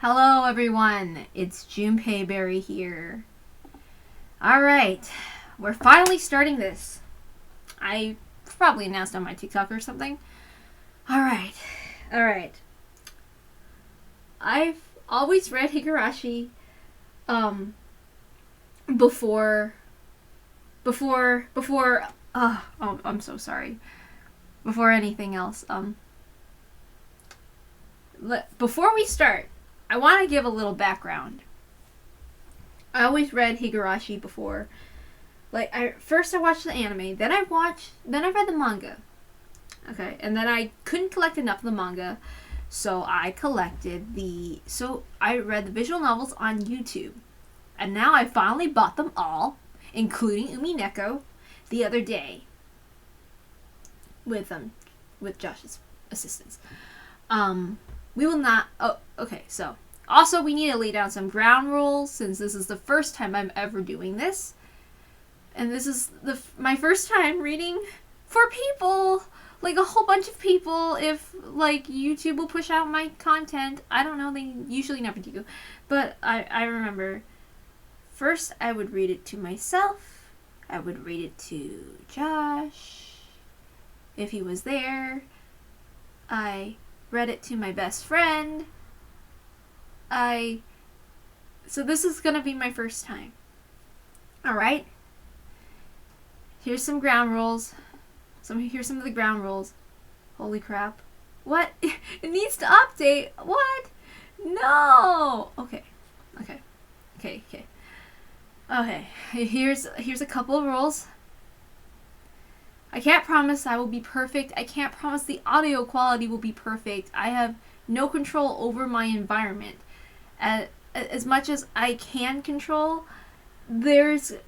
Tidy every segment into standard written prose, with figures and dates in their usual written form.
Hello everyone, it's JunpeiBerry here. Alright, we're finally starting this. I probably announced on my TikTok or something. Alright. I've always read Higurashi before I'm so sorry. Before anything else. Before we start, I want to give a little background. I always read Higurashi before. First I watched the anime, then I read the manga. Okay, and then I couldn't collect enough of the manga, so I read the visual novels on YouTube. And now I finally bought them all, including Umineko, the other day. With Josh's assistance. We will not... Oh, okay, so... Also, we need to lay down some ground rules, since this is the first time I'm ever doing this. And this is my first time reading for people. Like, a whole bunch of people. If, YouTube will push out my content. I don't know, they usually never do. But I remember... First, I would read it to myself. I would read it to Josh, if he was there. I read it to my best friend. So this is gonna be my first time. Alright? Here's some ground rules. Here's some of the ground rules. Holy crap. What? It needs to update. What? No! Okay. Here's a couple of rules. I can't promise I will be perfect. I can't promise the audio quality will be perfect. I have no control over my environment. As much as I can control, there's a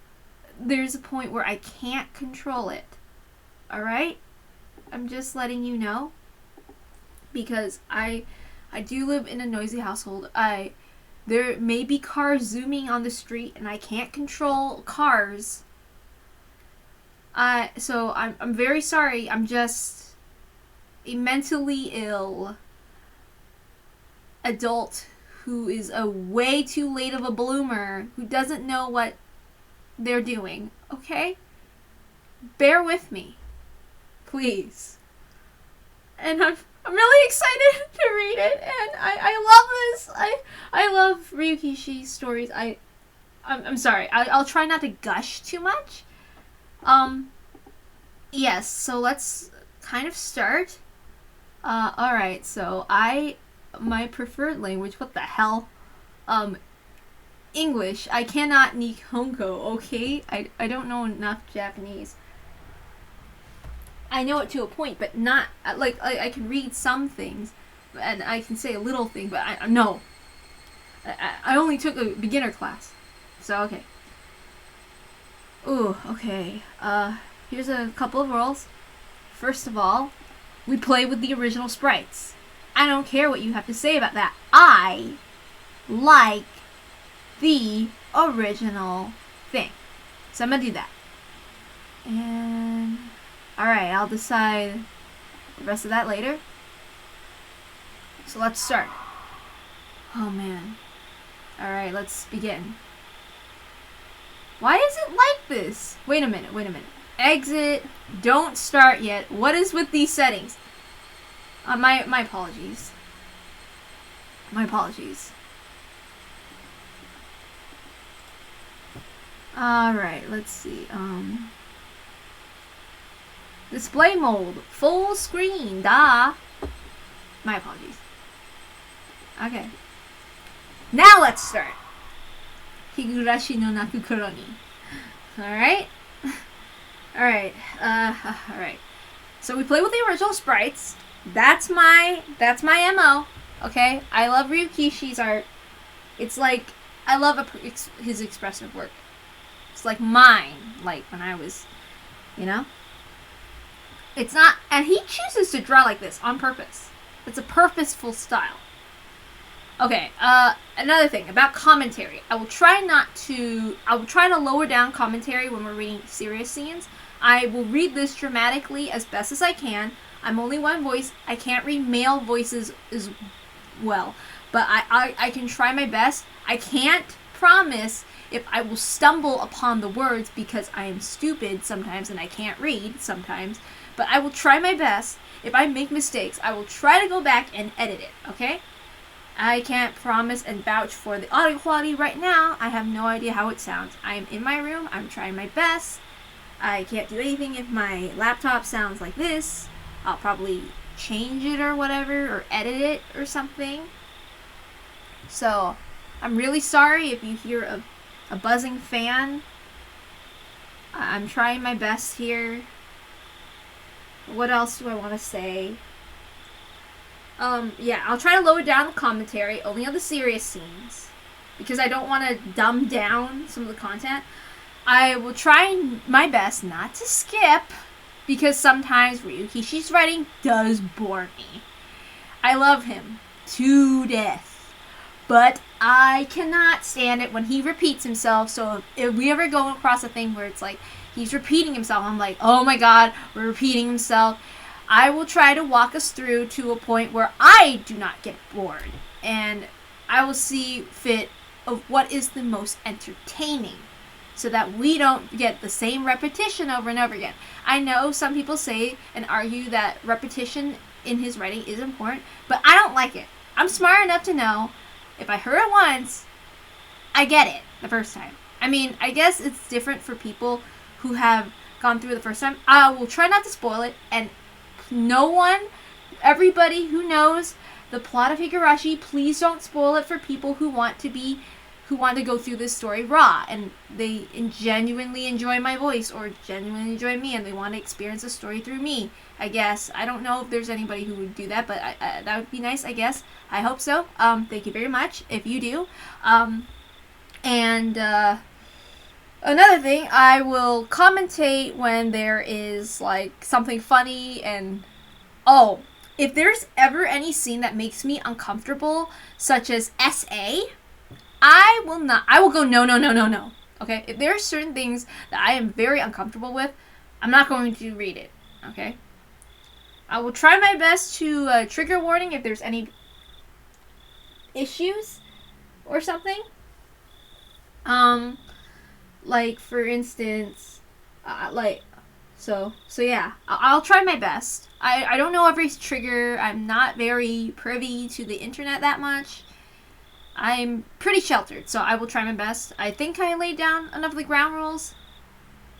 point where I can't control it. Alright? I'm just letting you know. Because I do live in a noisy household. There may be cars zooming on the street and I can't control cars. So I'm very sorry. I'm just a mentally ill adult who is a way too late of a bloomer who doesn't know what they're doing. Okay? Bear with me. Please. And I'm really excited to read it, and I love this. I love Ryukishi's stories. I'm sorry. I'll try not to gush too much. Yes, so let's kind of start. Alright, so my preferred language, what the hell? English. I cannot Nihongo, okay? I don't know enough Japanese. I know it to a point, but not, I can read some things, and I can say a little thing, but no. I only took a beginner class, so okay. Ooh, okay. Here's a couple of rules. First of all, we play with the original sprites. I don't care what you have to say about that. I like the original thing. So I'm gonna do that. And... Alright, I'll decide the rest of that later. So let's start. Oh man. Alright, let's begin. Why is it like this? Wait a minute. Exit. Don't start yet. What is with these settings? My apologies. My apologies. Alright, let's see. Display mode. Full screen. Duh. My apologies. Okay. Now let's start. Higurashi no Nakukuro ni. Alright? Alright. So we play with the original sprites. That's my MO. Okay? I love Ryukishi's art. It's like, I love his expressive work. It's like mine. Like when I was, It's not, and he chooses to draw like this on purpose. It's a purposeful style. Okay, another thing about commentary. I will try to lower down commentary when we're reading serious scenes. I will read this dramatically as best as I can. I'm only one voice. I can't read male voices as well. but I can try my best. I can't promise if I will stumble upon the words because I am stupid sometimes and I can't read sometimes, but I will try my best. If I make mistakes, I will try to go back and edit it, okay? I can't promise and vouch for the audio quality right now. I have no idea how it sounds. I am in my room. I'm trying my best. I can't do anything if my laptop sounds like this. I'll probably change it or whatever, or edit it or something. So, I'm really sorry if you hear a buzzing fan. I'm trying my best here. What else do I want to say? Yeah, I'll try to lower down the commentary, only on the serious scenes, because I don't want to dumb down some of the content. I will try my best not to skip, because sometimes Ryukishi's writing does bore me. I love him to death, but I cannot stand it when he repeats himself. So if we ever go across a thing where it's like he's repeating himself, I'm like, oh my god, we're repeating himself. I will try to walk us through to a point where I do not get bored, and I will see fit of what is the most entertaining, so that we don't get the same repetition over and over again. I know some people say and argue that repetition in his writing is important, but I don't like it. I'm smart enough to know if I heard it once, I get it the first time. I mean, I guess it's different for people who have gone through it the first time. I will try not to spoil it, and everybody who knows the plot of Higurashi, please don't spoil it for people who want to go through this story raw, and they genuinely enjoy my voice, or genuinely enjoy me, and they want to experience the story through me, I guess. I don't know if there's anybody who would do that, but that would be nice, I guess. I hope so. Thank you very much if you do. Another thing, I will commentate when there is, like, something funny, and if there's ever any scene that makes me uncomfortable, such as SA, I will go no. Okay? If there are certain things that I am very uncomfortable with, I'm not going to read it. Okay? I will try my best to trigger warning if there's any issues or something. Like, for instance, so yeah, I'll try my best. I don't know every trigger. I'm not very privy to the internet that much. I'm pretty sheltered, so I will try my best. I think I laid down enough of the ground rules.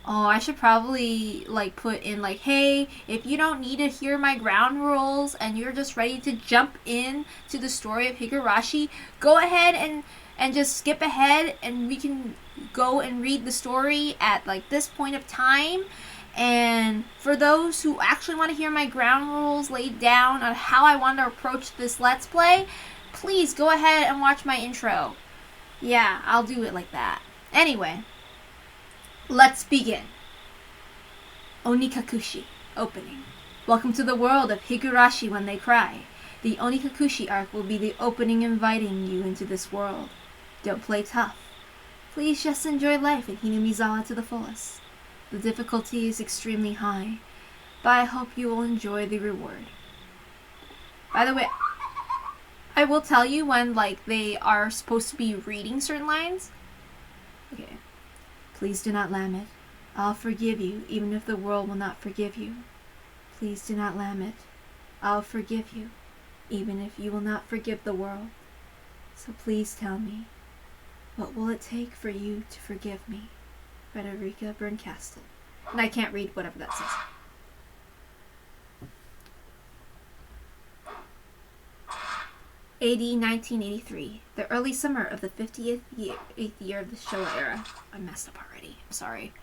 I should probably, like, put in, like, hey, if you don't need to hear my ground rules and you're just ready to jump in to the story of Higurashi, go ahead and just skip ahead, and we can go and read the story at, like, this point of time. And for those who actually want to hear my ground rules laid down on how I want to approach this Let's Play, please go ahead and watch my intro. Yeah, I'll do it like that. Anyway, let's begin. Onikakushi, opening. Welcome to the world of Higurashi when they cry. The Onikakushi arc will be the opening inviting you into this world. Don't play tough. Please just enjoy life in Hinamizawa to the fullest. The difficulty is extremely high, but I hope you will enjoy the reward. By the way, I will tell you when, like, they are supposed to be reading certain lines. Okay. Please do not lam it. I'll forgive you, even if the world will not forgive you. Please do not lam it. I'll forgive you, even if you will not forgive the world. So please tell me, what will it take for you to forgive me? Frederica Berncastel. And I can't read whatever that says. AD 1983, the early summer of the 58th year of the Showa era. I messed up already. I'm sorry.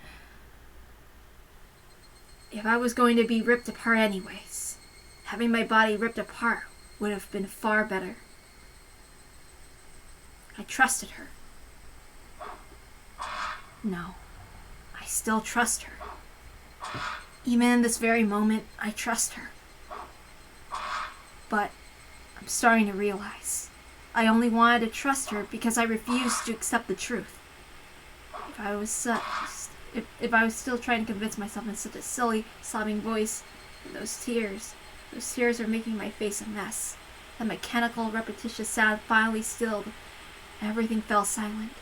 If I was going to be ripped apart anyways, having my body ripped apart would have been far better. I trusted her. No, I still trust her. Even in this very moment, I trust her. But I'm starting to realize I only wanted to trust her because I refused to accept the truth. If I was still trying to convince myself in such a silly, sobbing voice, those tears are making my face a mess. The mechanical, repetitious sound finally stilled. Everything fell silent.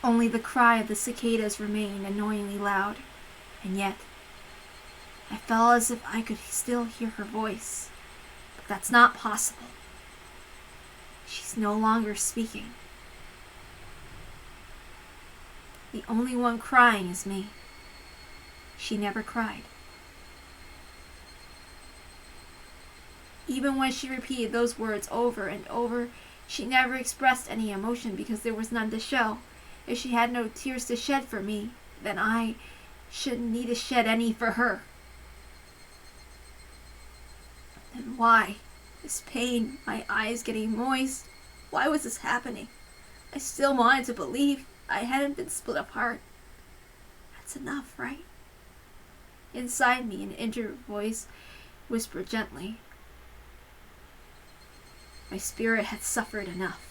Only the cry of the cicadas remained annoyingly loud, and yet I felt as if I could still hear her voice. But that's not possible. She's no longer speaking. The only one crying is me. She never cried. Even when she repeated those words over and over, she never expressed any emotion because there was none to show. If she had no tears to shed for me, then I shouldn't need to shed any for her. Then why? This pain, my eyes getting moist. Why was this happening? I still wanted to believe I hadn't been split apart. That's enough, right? Inside me, an inner voice whispered gently. My spirit had suffered enough.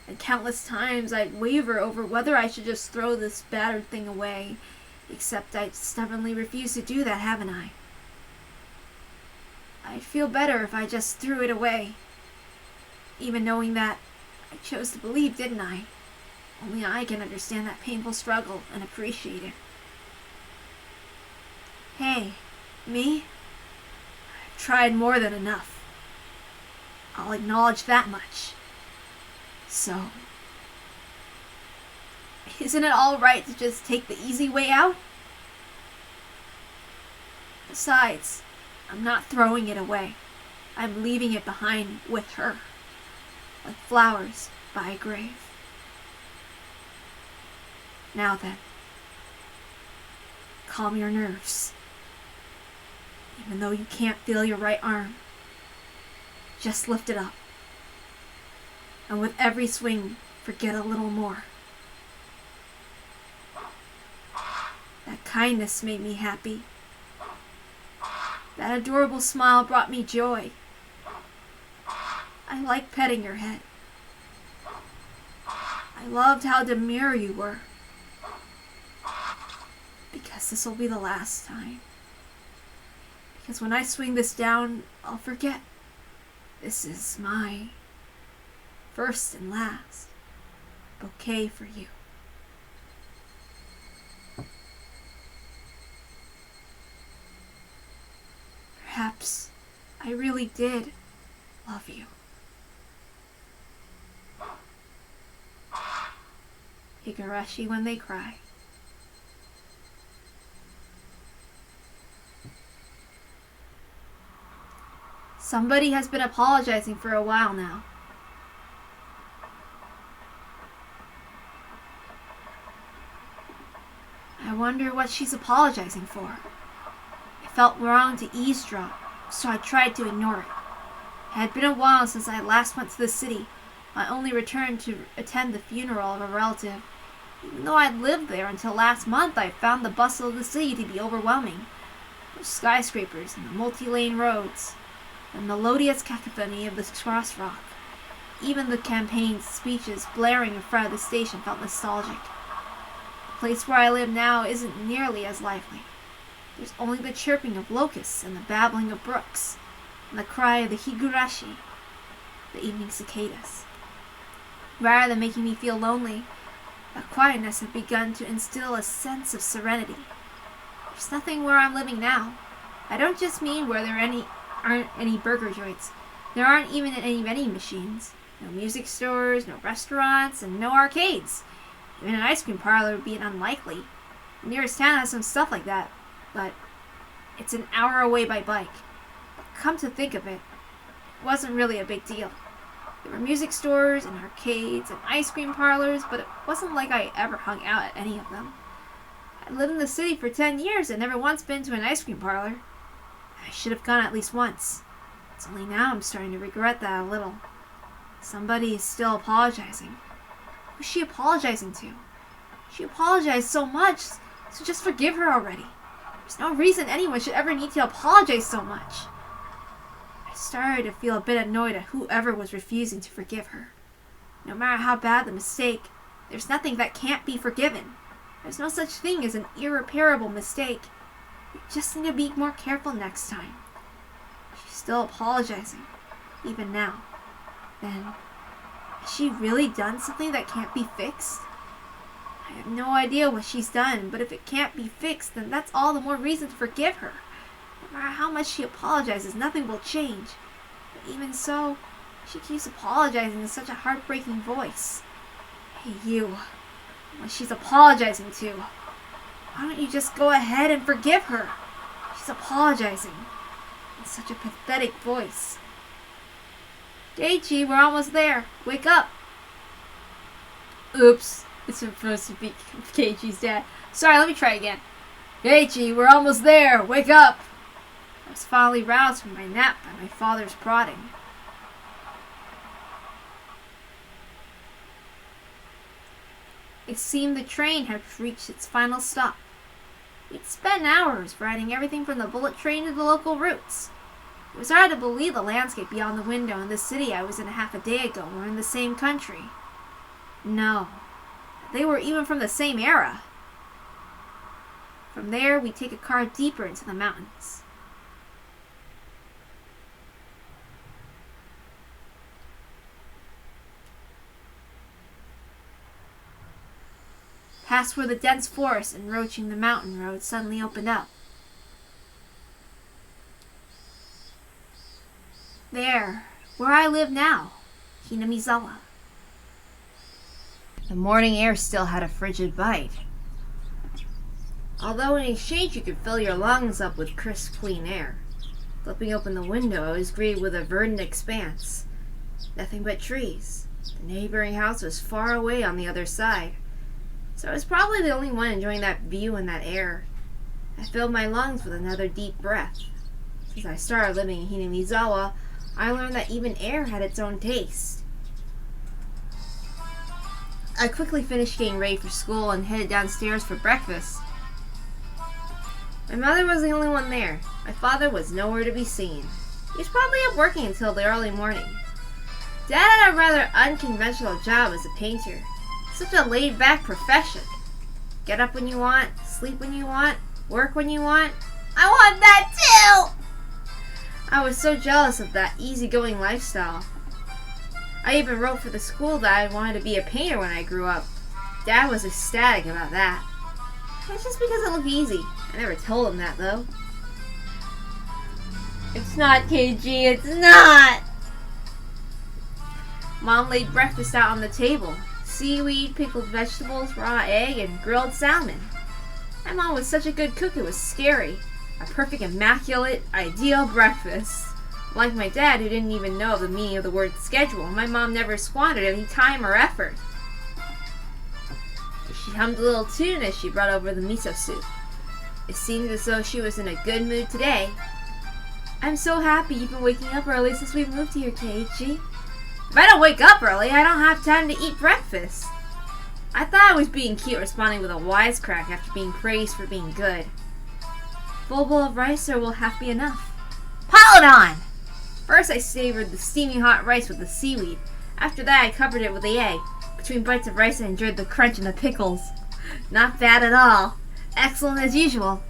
And countless times I'd waver over whether I should just throw this battered thing away, except I stubbornly refuse to do that, haven't I? I'd feel better if I just threw it away. Even knowing that, I chose to believe, didn't I? Only I can understand that painful struggle and appreciate it. Hey, me? I've tried more than enough. I'll acknowledge that much. So, isn't it all right to just take the easy way out? Besides, I'm not throwing it away. I'm leaving it behind with her, like flowers by a grave. Now then, calm your nerves. Even though you can't feel your right arm, just lift it up. And with every swing, forget a little more. That kindness made me happy. That adorable smile brought me joy. I liked petting your head. I loved how demure you were. Because this will be the last time. Because when I swing this down, I'll forget. This is my first and last bouquet for you. Perhaps I really did love you. Higurashi when they cry. Somebody has been apologizing for a while now. I wonder what she's apologizing for. It felt wrong to eavesdrop, so I tried to ignore it. It had been a while since I last went to the city. I only returned to attend the funeral of a relative. Even though I'd lived there until last month, I found the bustle of the city to be overwhelming. Those skyscrapers and the multi-lane roads, the melodious cacophony of the crosswalk. Even the campaign speeches blaring in front of the station felt nostalgic. The place where I live now isn't nearly as lively. There's only the chirping of locusts and the babbling of brooks, and the cry of the Higurashi, the evening cicadas. Rather than making me feel lonely, that quietness had begun to instill a sense of serenity. There's nothing where I'm living now. I don't just mean where there aren't any burger joints. There aren't even any vending machines. No music stores, no restaurants, and no arcades. Even an ice cream parlor would be unlikely. The nearest town has some stuff like that, but it's an hour away by bike. Come to think of it, it wasn't really a big deal. There were music stores and arcades and ice cream parlors, but it wasn't like I ever hung out at any of them. I lived in the city for 10 years and never once been to an ice cream parlor. I should have gone at least once. It's only now I'm starting to regret that a little. Somebody is still apologizing. Who's she apologizing to? She apologized so much, so just forgive her already. There's no reason anyone should ever need to apologize so much. I started to feel a bit annoyed at whoever was refusing to forgive her. No matter how bad the mistake, there's nothing that can't be forgiven. There's no such thing as an irreparable mistake. You just need to be more careful next time. She's still apologizing, even now. Then, has she really done something that can't be fixed? I have no idea what she's done, but if it can't be fixed, then that's all the more reason to forgive her. No matter how much she apologizes, nothing will change. But even so, she keeps apologizing in such a heartbreaking voice. Hey, you. What she's apologizing to. Why don't you just go ahead and forgive her? She's apologizing in such a pathetic voice. Daichi, we're almost there. Wake up. Oops. It's supposed to be Keiichi's dad. Sorry, let me try again. Daichi, we're almost there. Wake up. I was finally roused from my nap by my father's prodding. It seemed the train had reached its final stop. We'd spent hours riding everything from the bullet train to the local routes. It was hard to believe the landscape beyond the window in the city I was in half a day ago were in the same country. No, they were even from the same era. From there, we'd take a car deeper into the mountains. Past where the dense forest encroaching the mountain road suddenly opened up. There, where I live now, Hinamizawa. The morning air still had a frigid bite. Although in exchange you could fill your lungs up with crisp, clean air. Flipping open the window, I was greeted with a verdant expanse. Nothing but trees. The neighboring house was far away on the other side. So I was probably the only one enjoying that view and that air. I filled my lungs with another deep breath. Since I started living in Hinamizawa, I learned that even air had its own taste. I quickly finished getting ready for school and headed downstairs for breakfast. My mother was the only one there. My father was nowhere to be seen. He was probably up working until the early morning. Dad had a rather unconventional job as a painter. Such a laid-back profession. Get up when you want, sleep when you want, work when you want. I want that too! I was so jealous of that easygoing lifestyle. I even wrote for the school that I wanted to be a painter when I grew up. Dad was ecstatic about that. It's just because it looked easy. I never told him that, though. It's not, KG, it's not! Mom laid breakfast out on the table. Seaweed, pickled vegetables, raw egg, and grilled salmon. My mom was such a good cook it was scary. A perfect, immaculate, ideal breakfast. Like my dad, who didn't even know the meaning of the word schedule, my mom never squandered any time or effort. She hummed a little tune as she brought over the miso soup. It seemed as though she was in a good mood today. I'm so happy you've been waking up early since we moved here, Keiichi. If I don't wake up early, I don't have time to eat breakfast. I thought I was being cute, responding with a wisecrack after being praised for being good. Full bowl of rice, or will half be enough? Pile it on! First I savored the steaming hot rice with the seaweed. After that I covered it with the egg. Between bites of rice I enjoyed the crunch and the pickles. Not bad at all. Excellent as usual.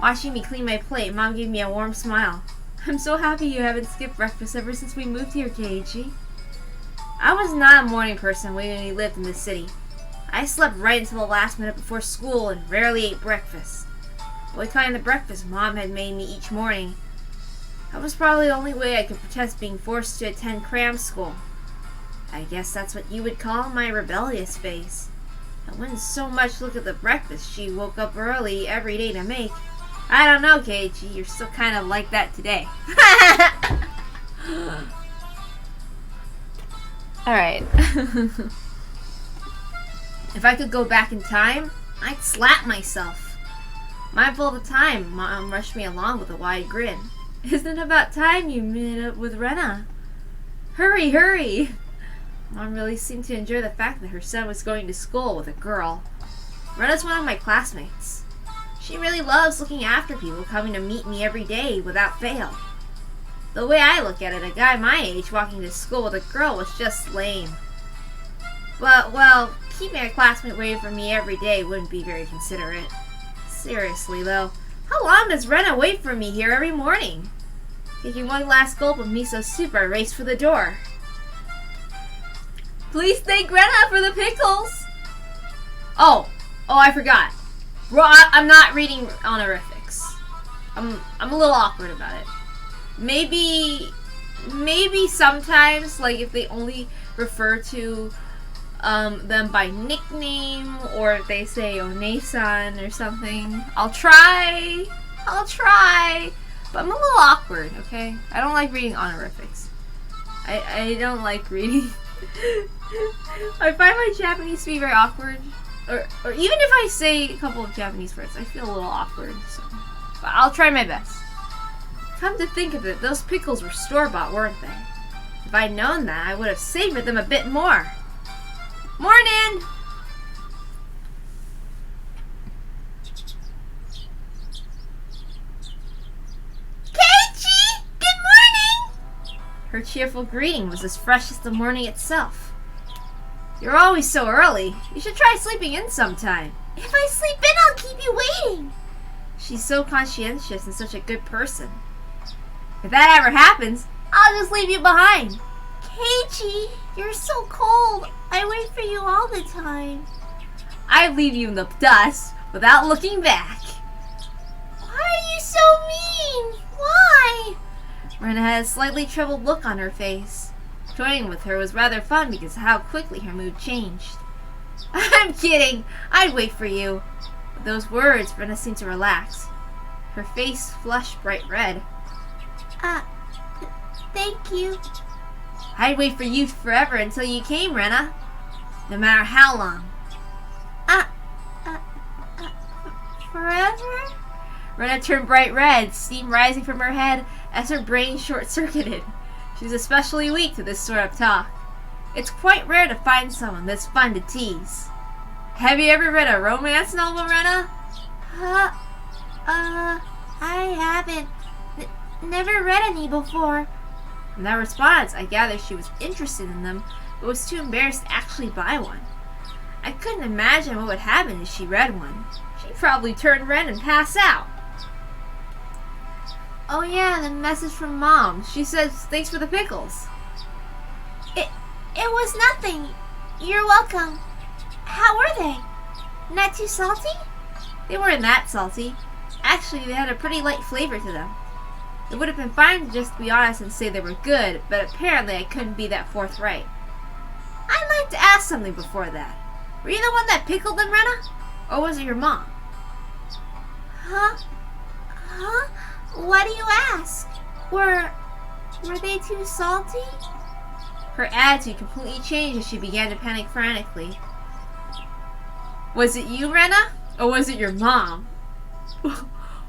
Watching me clean my plate, Mom gave me a warm smile. I'm so happy you haven't skipped breakfast ever since we moved here, Keiichi. I was not a morning person when we lived in the city. I slept right until the last minute before school and rarely ate breakfast. What kind of breakfast Mom had made me each morning. That was probably the only way I could protest being forced to attend cram school. I guess that's what you would call my rebellious phase. I wouldn't so much look at the breakfast she woke up early every day to make. I don't know, Keiichi, you're still kind of like that today. Alright. If I could go back in time, I'd slap myself. Mindful of the time, Mom rushed me along with a wide grin. Isn't it about time you met up with Rena? Hurry, hurry! Mom really seemed to enjoy the fact that her son was going to school with a girl. Rena's one of my classmates. She really loves looking after people coming to meet me every day without fail. The way I look at it, a guy my age walking to school with a girl was just lame. But, well, keeping a classmate waiting for me every day wouldn't be very considerate. Seriously, though, how long does Rena wait for me here every morning? Taking one last gulp of miso soup, I raced for the door. Please thank Rena for the pickles! Oh, I forgot. I'm not reading honorifics. I'm a little awkward about it. Maybe sometimes, like if they only refer to them by nickname, or if they say One-san or something, I'll try, but I'm a little awkward, okay? I don't like reading honorifics. I don't like reading. I find my Japanese to be very awkward, or even if I say a couple of Japanese words, I feel a little awkward, so. But I'll try my best. Come to think of it, those pickles were store-bought, weren't they? If I'd known that, I would have savored them a bit more. Morning! Keiichi! Good morning! Her cheerful greeting was as fresh as the morning itself. You're always so early. You should try sleeping in sometime. If I sleep in, I'll keep you waiting. She's so conscientious and such a good person. If that ever happens, I'll just leave you behind. Keiichi, you're so cold. I wait for you all the time. I leave you in the dust without looking back. Why are you so mean? Why? Rena had a slightly troubled look on her face. Toying with her was rather fun because of how quickly her mood changed. I'm kidding. I'd wait for you. With those words, Rena seemed to relax. Her face flushed bright red. Thank you. I'd wait for you forever until you came, Rena. No matter how long. Forever? Rena turned bright red, steam rising from her head as her brain short-circuited. She's especially weak to this sort of talk. It's quite rare to find someone that's fun to tease. Have you ever read a romance novel, Rena? I haven't. Never read any before. From that response, I gathered she was interested in them, but was too embarrassed to actually buy one. I couldn't imagine what would happen if she read one. She'd probably turn red and pass out. Oh yeah, the message from Mom. She says thanks for the pickles. It was nothing. You're welcome. How were they? Not too salty? They weren't that salty. Actually, they had a pretty light flavor to them. It would have been fine to just be honest and say they were good, but apparently I couldn't be that forthright. I'd like to ask something before that. Were you the one that pickled them, Rena? Or was it your mom? Huh? What do you ask? Were they too salty? Her attitude completely changed as she began to panic frantically. Was it you, Rena? Or was it your mom?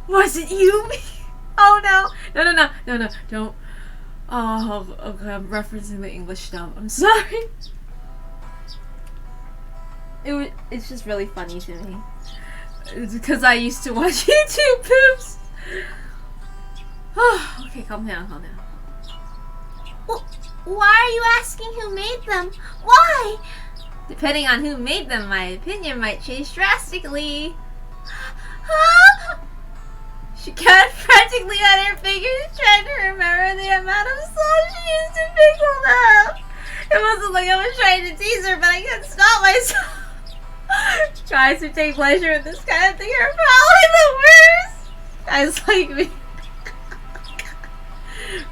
Was it you? Oh no. No, don't. Oh, okay, I'm referencing the English dub. I'm sorry. It's just really funny to me. It's because I used to watch YouTube poops. Okay, calm down. Well, why are you asking who made them? Why? Depending on who made them, my opinion might change drastically. She cut frantically on her fingers, trying to remember the amount of salt she used to pickle them. It wasn't like I was trying to tease her, but I couldn't stop myself. Guys who take pleasure in this kind of thing are probably the worst. Guys like me.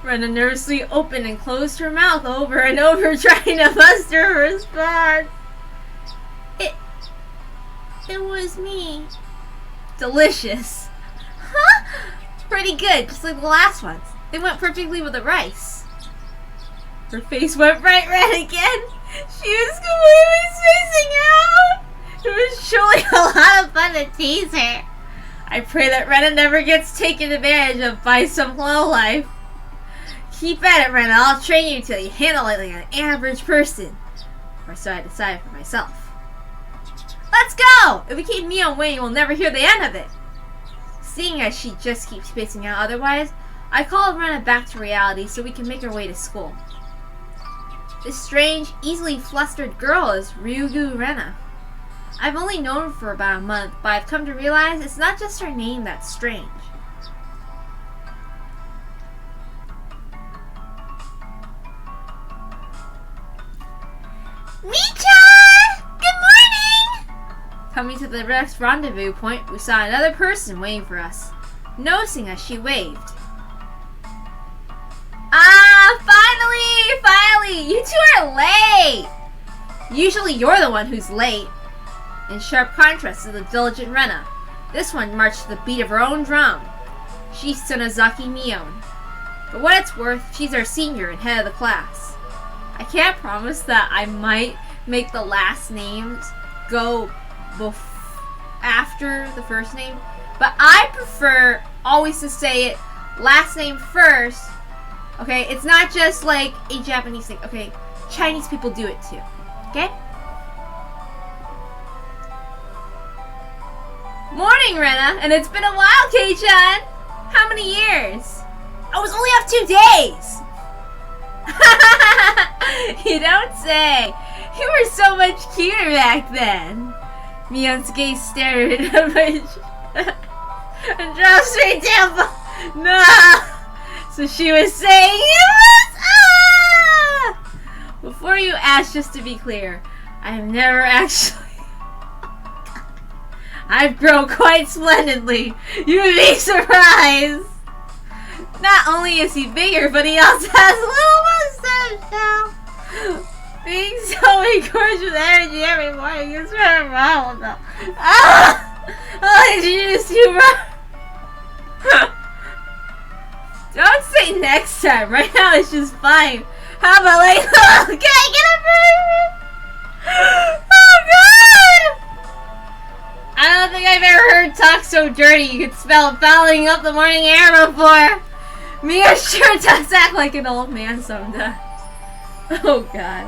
Rena nervously opened and closed her mouth over and over, trying to muster a response. It was me. Delicious. Huh? Pretty good, just like the last ones. They went perfectly with the rice. Her face went bright red again. She was completely spacing out. It was surely a lot of fun to tease her. I pray that Rena never gets taken advantage of by some lowlife. Keep at it, Rena. I'll train you till you handle it like an average person. Or so I decide for myself. Let's go! If we keep Mio waiting, we'll never hear the end of it. Seeing as she just keeps spacing out otherwise, I called Rena back to reality so we can make our way to school. This strange, easily flustered girl is Ryugu Rena. I've only known her for about a month, but I've come to realize it's not just her name that's strange. Michan! Good morning! Coming to the next rendezvous point, we saw another person waiting for us. Noticing us, she waved. Finally! You two are late! Usually you're the one who's late. In sharp contrast to the diligent Rena, this one marched to the beat of her own drum. She's Sonozaki Mion. For what it's worth, she's our senior and head of the class. I can't promise that I might make the last names go after the first name, but I prefer always to say it last name first. Okay, it's not just like a Japanese thing. Okay, Chinese people do it too. Okay? Morning, Rena, and it's been a while, Kei-chan. How many years? I was only off 2 days. You don't say. You were so much cuter back then. Mion's gaze stared at him and dropped straight down. No. So she was saying it was Before you ask, just to be clear, I have never actually. I've grown quite splendidly. You would be surprised. Not only is he bigger, but he also has a little mustache now. Being so engorged with energy every morning is very wrong though. I'll introduce you. Don't say next time. Right now it's just fine. How about like, can I get a burger? Oh god! I don't think I've ever heard talk so dirty you could smell fouling up the morning air before. Mia sure does act like an old man sometimes. Oh god.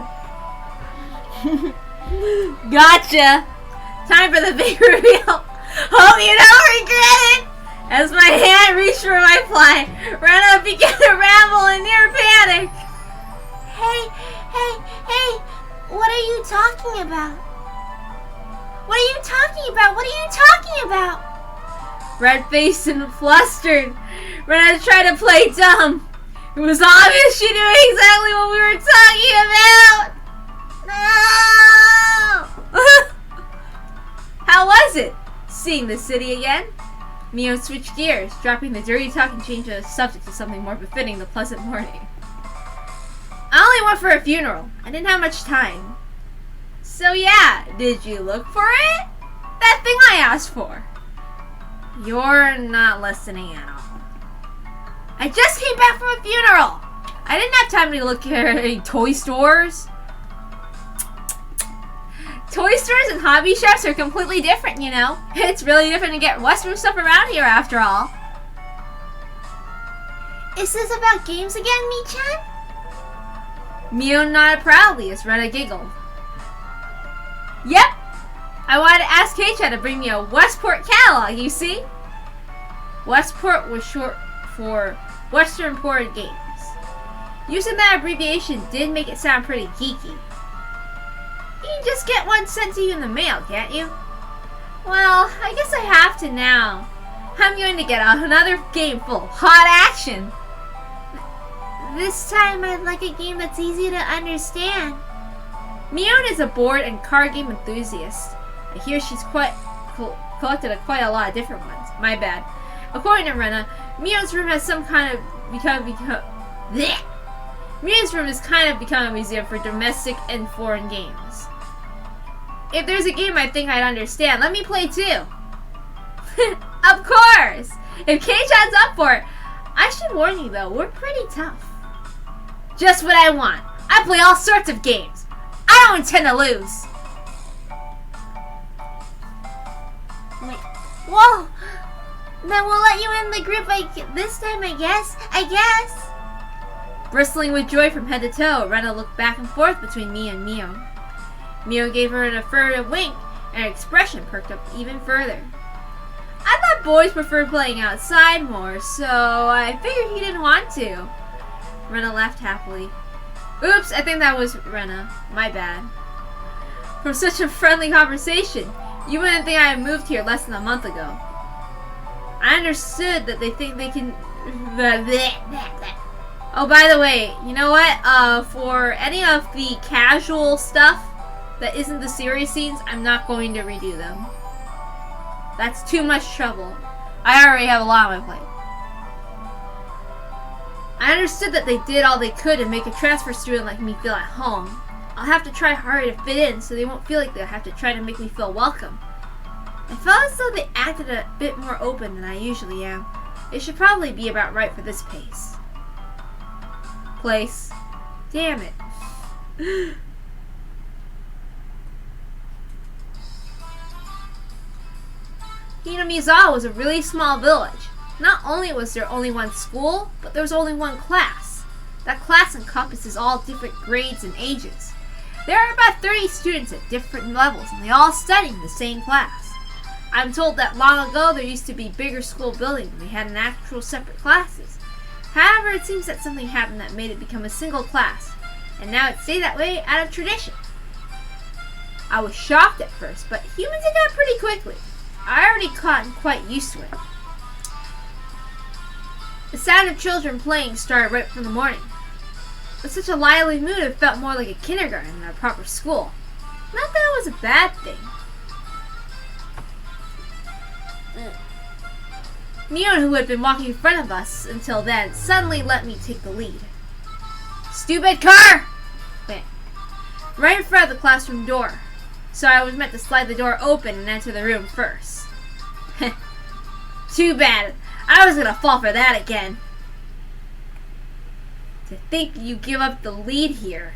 Gotcha! Time for the big reveal. Hope you don't regret it! As my hand reached for my fly, Rena began to ramble in near panic. Hey, what are you talking about? What are you talking about? Red-faced and flustered, Rena tried to play dumb. It was obvious she knew exactly what we were talking about. No! How was it? Seeing the city again? Mio switched gears, dropping the dirty talk and changed the subject to something more befitting the pleasant morning. I only went for a funeral. I didn't have much time. So yeah, did you look for it? That thing I asked for. You're not listening at all. I just came back from a funeral. I didn't have time to look at any toy stores. Toy stores and hobby shops are completely different, you know. It's really different to get Western stuff around here after all. Is this about games again, Mi-chan? Mio nodded proudly as Rena giggled. Yep. I wanted to ask Kei-chan to bring me a Westport catalog, you see? Westport was short for Western Ported Games. Using that abbreviation did make it sound pretty geeky. You can just get one sent to you in the mail, can't you? Well, I guess I have to now. I'm going to get another game full of hot action. This time I'd like a game that's easy to understand. Mion is a board and card game enthusiast. I hear she's collected quite a lot of different ones. My bad. According to Rena, Mion's room has some kind of Mion's room has kind of become a museum for domestic and foreign games. If there's a game I think I'd understand, let me play too. Of course! If Kei-chan's up for it, I should warn you though, we're pretty tough. Just what I want. I play all sorts of games. I don't intend to lose. Wait. Whoa! Then we'll let you in the group this time, I guess. Bristling with joy from head to toe, Rena looked back and forth between me and Mio. Mio gave her an affirmative wink, and her expression perked up even further. I thought boys preferred playing outside more, so I figured he didn't want to. Rena laughed happily. Oops, I think that was Rena. My bad. From such a friendly conversation, you wouldn't think I had moved here less than a month ago. I understood that they think they can... Oh, by the way, you know what? For any of the casual stuff, that isn't the serious scenes, I'm not going to redo them. That's too much trouble. I already have a lot on my plate. I understood that they did all they could to make a transfer student like me feel at home. I'll have to try harder to fit in so they won't feel like they'll have to try to make me feel welcome. I felt as though they acted a bit more open than I usually am. It should probably be about right for this pace. Place. Damn it. Hinamizawa was a really small village. Not only was there only one school, but there was only one class. That class encompasses all different grades and ages. There are about 30 students at different levels, and they all study in the same class. I'm told that long ago there used to be bigger school buildings and they had an actual separate classes. However, it seems that something happened that made it become a single class, and now it stayed that way out of tradition. I was shocked at first, but humans adapt pretty quickly. I already gotten quite used to it. The sound of children playing started right from the morning. With such a lively mood, it felt more like a kindergarten than a proper school. Not that it was a bad thing. Mion, who had been walking in front of us until then, suddenly let me take the lead. Stupid car! Wait. Right in front of the classroom door. So I was meant to slide the door open and enter the room first. Too bad. I was gonna fall for that again. To think you give up the lead here.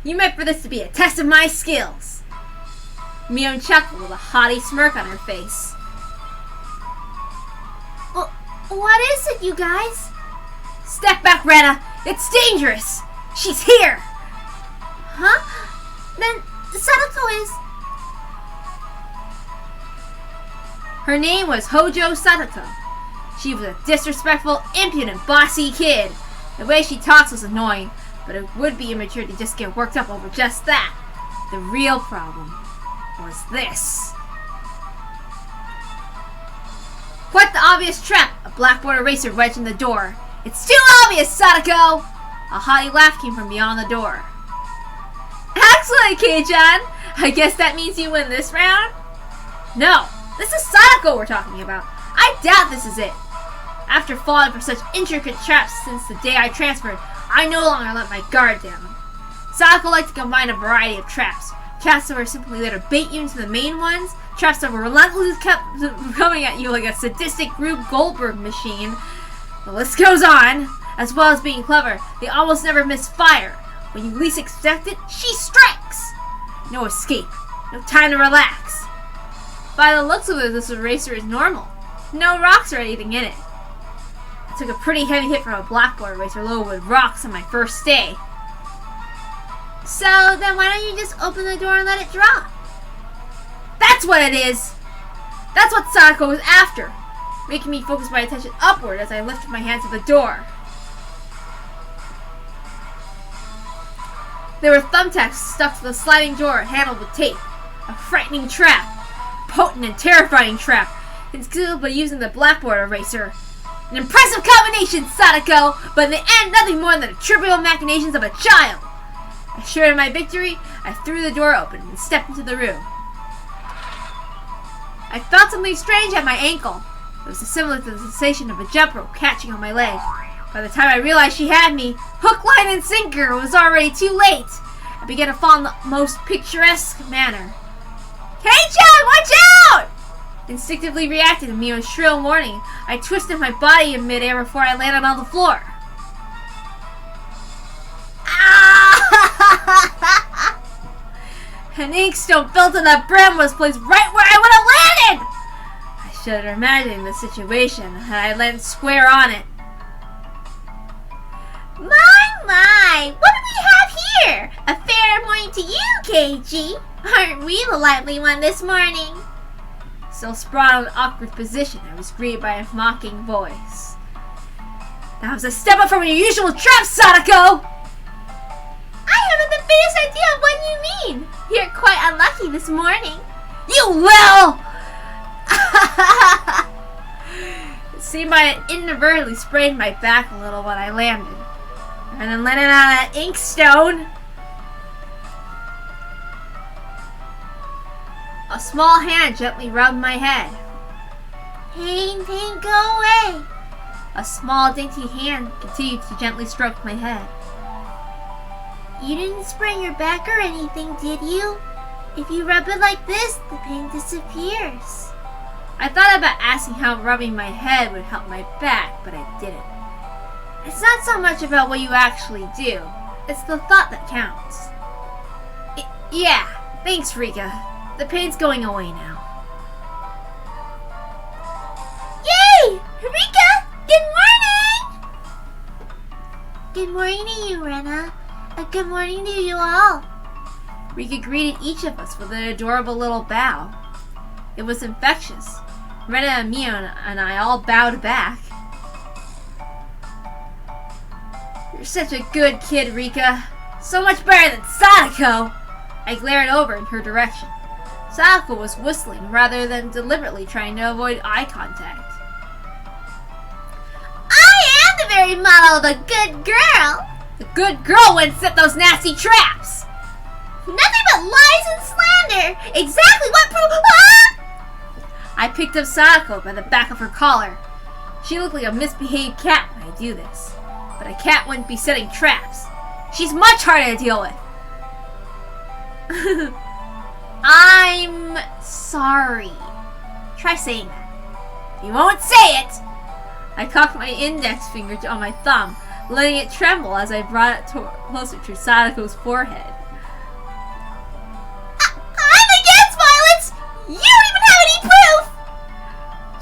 You meant for this to be a test of my skills. Mion chuckled with a haughty smirk on her face. What is it, you guys? Step back, Rena. It's dangerous. She's here. Huh? Then Sadako is... Her name was Hojo Sadako. She was a disrespectful, impudent, bossy kid. The way she talks was annoying, but it would be immature to just get worked up over just that. The real problem was this. Quite the obvious trap, a blackboard eraser wedged in the door. It's too obvious, Sadako! A haughty laugh came from beyond the door. Excellent, Kei-chan! I guess that means you win this round? No, this is Sadako we're talking about. I doubt this is it. After falling for such intricate traps since the day I transferred, I no longer let my guard down. Sadako liked to combine a variety of traps. Traps that were simply there to bait you into the main ones, traps that were relentlessly kept coming at you like a sadistic Rube Goldberg machine. The list goes on. As well as being clever, they almost never miss fire. When you least expect it, she strikes! No escape. No time to relax. By the looks of it, this eraser is normal. No rocks or anything in it. I took a pretty heavy hit from a blackboard eraser loaded with rocks on my first day. So then why don't you just open the door and let it drop? That's what it is! That's what Sadako was after, making me focus my attention upward as I lifted my hand to the door. There were thumbtacks stuck to the sliding door handled with tape. A frightening trap. Potent and terrifying trap. Concealed by using the blackboard eraser. An impressive combination, Sadako, but in the end, nothing more than the trivial machinations of a child. Assured of my victory, I threw the door open and stepped into the room. I felt something strange at my ankle. It was similar to the sensation of a jump rope catching on my leg. By the time I realized she had me, hook, line, and sinker, it was already too late. I began to fall in the most picturesque manner. Kei-chan, watch out! Instinctively reacting to Mio's shrill warning, I twisted my body in midair before I landed on the floor. Ah! An inkstone filled to the brim was placed right where I would have landed! I should have imagined the situation had I landed square on it. My, what do we have here? A fair morning to you, Keiji. Aren't we the lively one this morning? Still sprawled in an awkward position, I was greeted by a mocking voice. That was a step up from your usual trap, Sadako! I haven't the faintest idea of what you mean. You're quite unlucky this morning. You will! It seemed I had inadvertently sprained my back a little when I landed. And then landed on that inkstone. A small hand gently rubbed my head. Pain, go away. A small, dainty hand continued to gently stroke my head. You didn't sprain your back or anything, did you? If you rub it like this, the pain disappears. I thought about asking how rubbing my head would help my back, but I didn't. It's not so much about what you actually do. It's the thought that counts. Yeah, thanks, Rika. The pain's going away now. Yay! Rika! Good morning! Good morning to you, Rena. Good morning to you all. Rika greeted each of us with an adorable little bow. It was infectious. Rena and Mio and I all bowed back. You're such a good kid, Rika. So much better than Sadako! I glared over in her direction. Sadako was whistling rather than deliberately trying to avoid eye contact. I am the very model of a good girl! The good girl wouldn't set those nasty traps! Nothing but lies and slander! Exactly what proof— Ah! I picked up Sadako by the back of her collar. She looked like a misbehaved cat when I do this. But a cat wouldn't be setting traps. She's much harder to deal with. I'm sorry. Try saying that. You won't say it! I cocked my index finger on my thumb, letting it tremble as I brought it closer to Sadako's forehead. I'm against violence! You don't even have any proof!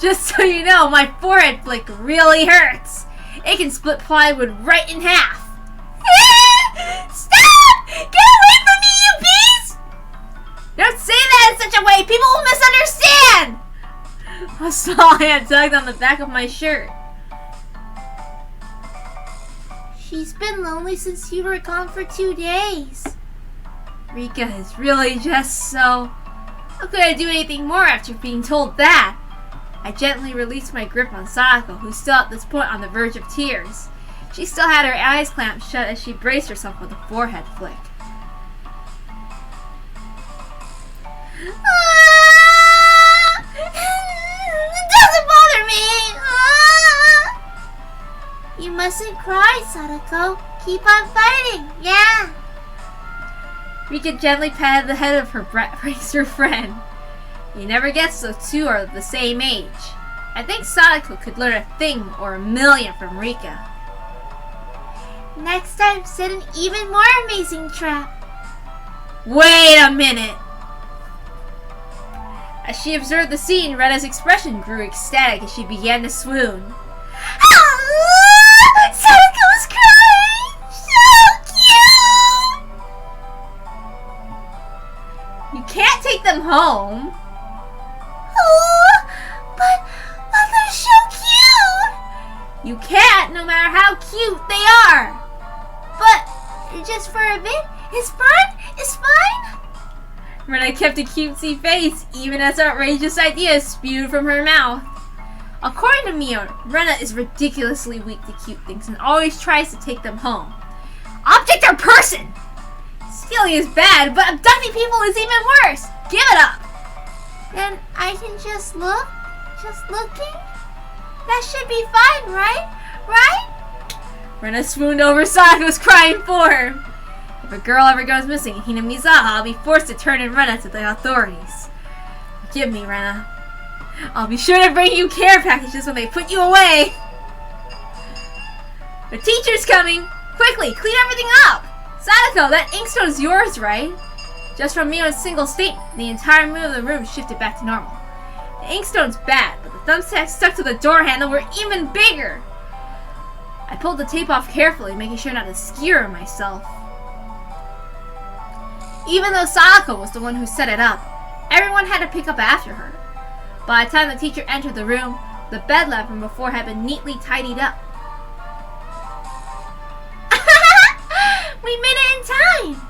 Just so you know, my forehead flick really hurts. It can split plywood right in half. Stop! Get away from me, you beast! Don't say that in such a way! People will misunderstand! A small hand tugged on the back of my shirt. She's been lonely since you were gone for 2 days. Rika is really just so... How could I do anything more after being told that? I gently released my grip on Sadako, who's still at this point on the verge of tears. She still had her eyes clamped shut as she braced herself with a forehead flick. It doesn't bother me! You mustn't cry, Sadako. Keep on fighting, yeah! Rika gently patted the head of her bracer friend. You never guess those two are the same age. I think Sadako could learn a thing or a million from Rika. Next time, set an even more amazing trap. Wait a minute! As she observed the scene, Rena's expression grew ecstatic as she began to swoon. Sadako's crying! So cute! You can't take them home. Oh, but they're so cute! You can't, no matter how cute they are. But just for a bit, it's fun? It's fine? Rena kept a cutesy face, even as outrageous ideas spewed from her mouth. According to Mio, Rena is ridiculously weak to cute things and always tries to take them home. Object or person! Stealing is bad, but abducting people is even worse! Give it up! Then I can just look? Just looking? That should be fine, right? Right? Rena swooned over Sadako's crying form. If a girl ever goes missing in Hinamizawa, I'll be forced to turn in Rena to the authorities. Forgive me, Rena. I'll be sure to bring you care packages when they put you away. The teacher's coming! Quickly, clean everything up! Sadako, that inkstone's yours, right? Just from Mio's single statement, the entire mood of the room shifted back to normal. The inkstone's bad, but the thumbtacks stuck to the door handle were even bigger. I pulled the tape off carefully, making sure not to skewer myself. Even though Sadako was the one who set it up, everyone had to pick up after her. By the time the teacher entered the room, the bed lamp from before had been neatly tidied up. We made it in time!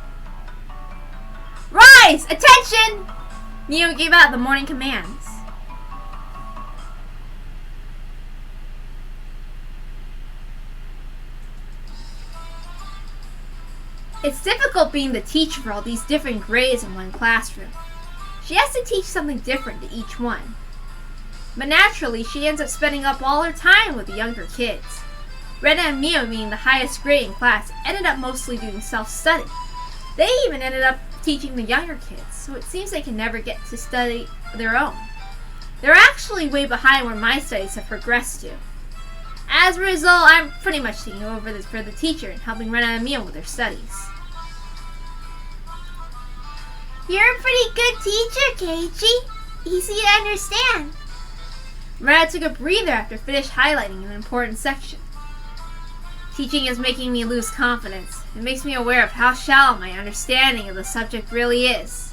Rise! Attention! Mio gave out the morning commands. It's difficult being the teacher for all these different grades in one classroom. she has to teach something different to each one. But naturally, she ends up spending up all her time with the younger kids. Rena and Mio, being the highest grade in class, ended up mostly doing self-study. They even ended up teaching the younger kids, so it seems they can never get to study their own. They're actually way behind where my studies have progressed to. As a result, I'm pretty much taking over this for the teacher and helping Rena and Mio with their studies. You're a pretty good teacher, Keiichi. Easy to understand. Rena took a breather after finished highlighting an important section. Teaching is making me lose confidence. It makes me aware of how shallow my understanding of the subject really is.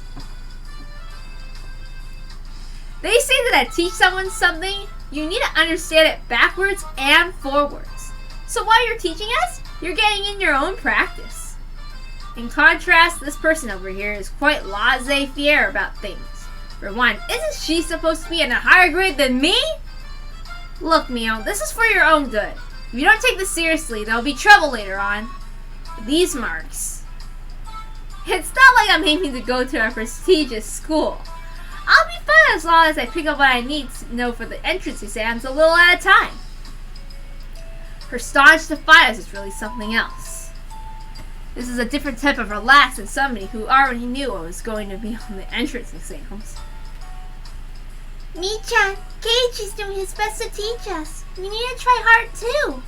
They say that to teach someone something, you need to understand it backwards and forwards. So while you're teaching us, you're getting in your own practice. In contrast, this person over here is quite laissez-faire about things. For one, isn't she supposed to be in a higher grade than me? Look, Mio, this is for your own good. If you don't take this seriously, there'll be trouble later on. These marks. It's not like I'm aiming to go to a prestigious school. I'll be fine as long as I pick up what I need to know for the entrance exams a little at a time. Her staunch defiance is really something else. This is a different type of relax than somebody who already knew what was going to be on the entrance exams. Mi-chan, Keiichi's doing his best to teach us. We need to try hard too.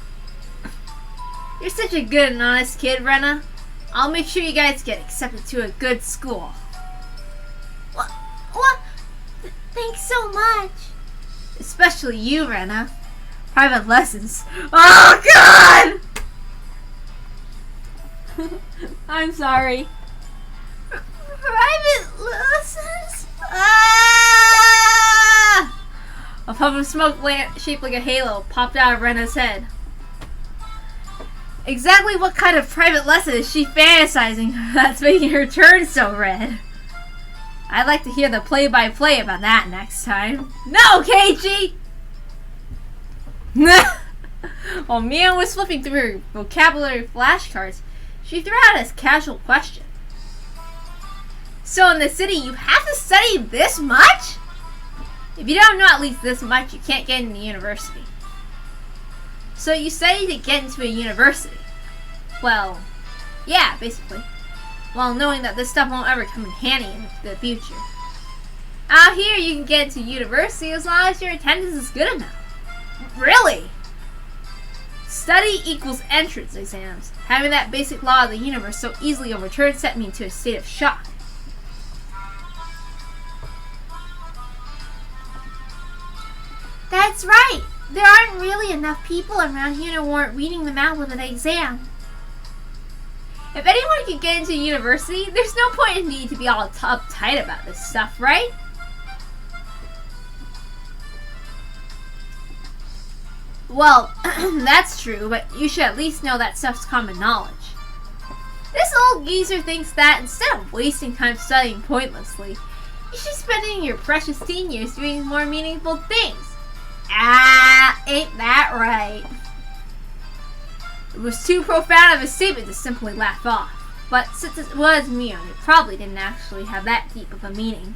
You're such a good and honest kid, Rena. I'll make sure you guys get accepted to a good school. What? Thanks so much. Especially you, Rena. Private lessons. Oh, God! I'm sorry. Private lessons? Ah! A puff of smoke shaped like a halo popped out of Rena's head. Exactly what kind of private lesson is she fantasizing that's making her turn so red? I'd like to hear the play-by-play about that next time. No, Keiichi! While Mia was flipping through her vocabulary flashcards, she threw out a casual question. So in the city, you have to study this much? If you don't know at least this much, you can't get into university. So you study to get into a university? Well, yeah, basically. While knowing that this stuff won't ever come in handy in the future. Out here, you can get into university as long as your attendance is good enough. Really? Study equals entrance exams. Having that basic law of the universe so easily overturned set me into a state of shock. That's right. There aren't really enough people around here to warrant reading them out with an exam. If anyone can get into university, there's no point in need to be all uptight about this stuff, right? Well, that's true, but you should at least know that stuff's common knowledge. This old geezer thinks that instead of wasting time studying pointlessly, you should spend your precious teen years doing more meaningful things. Ain't that right? It was too profound of a statement to simply laugh off, but since it was Mio, it probably didn't actually have that deep of a meaning.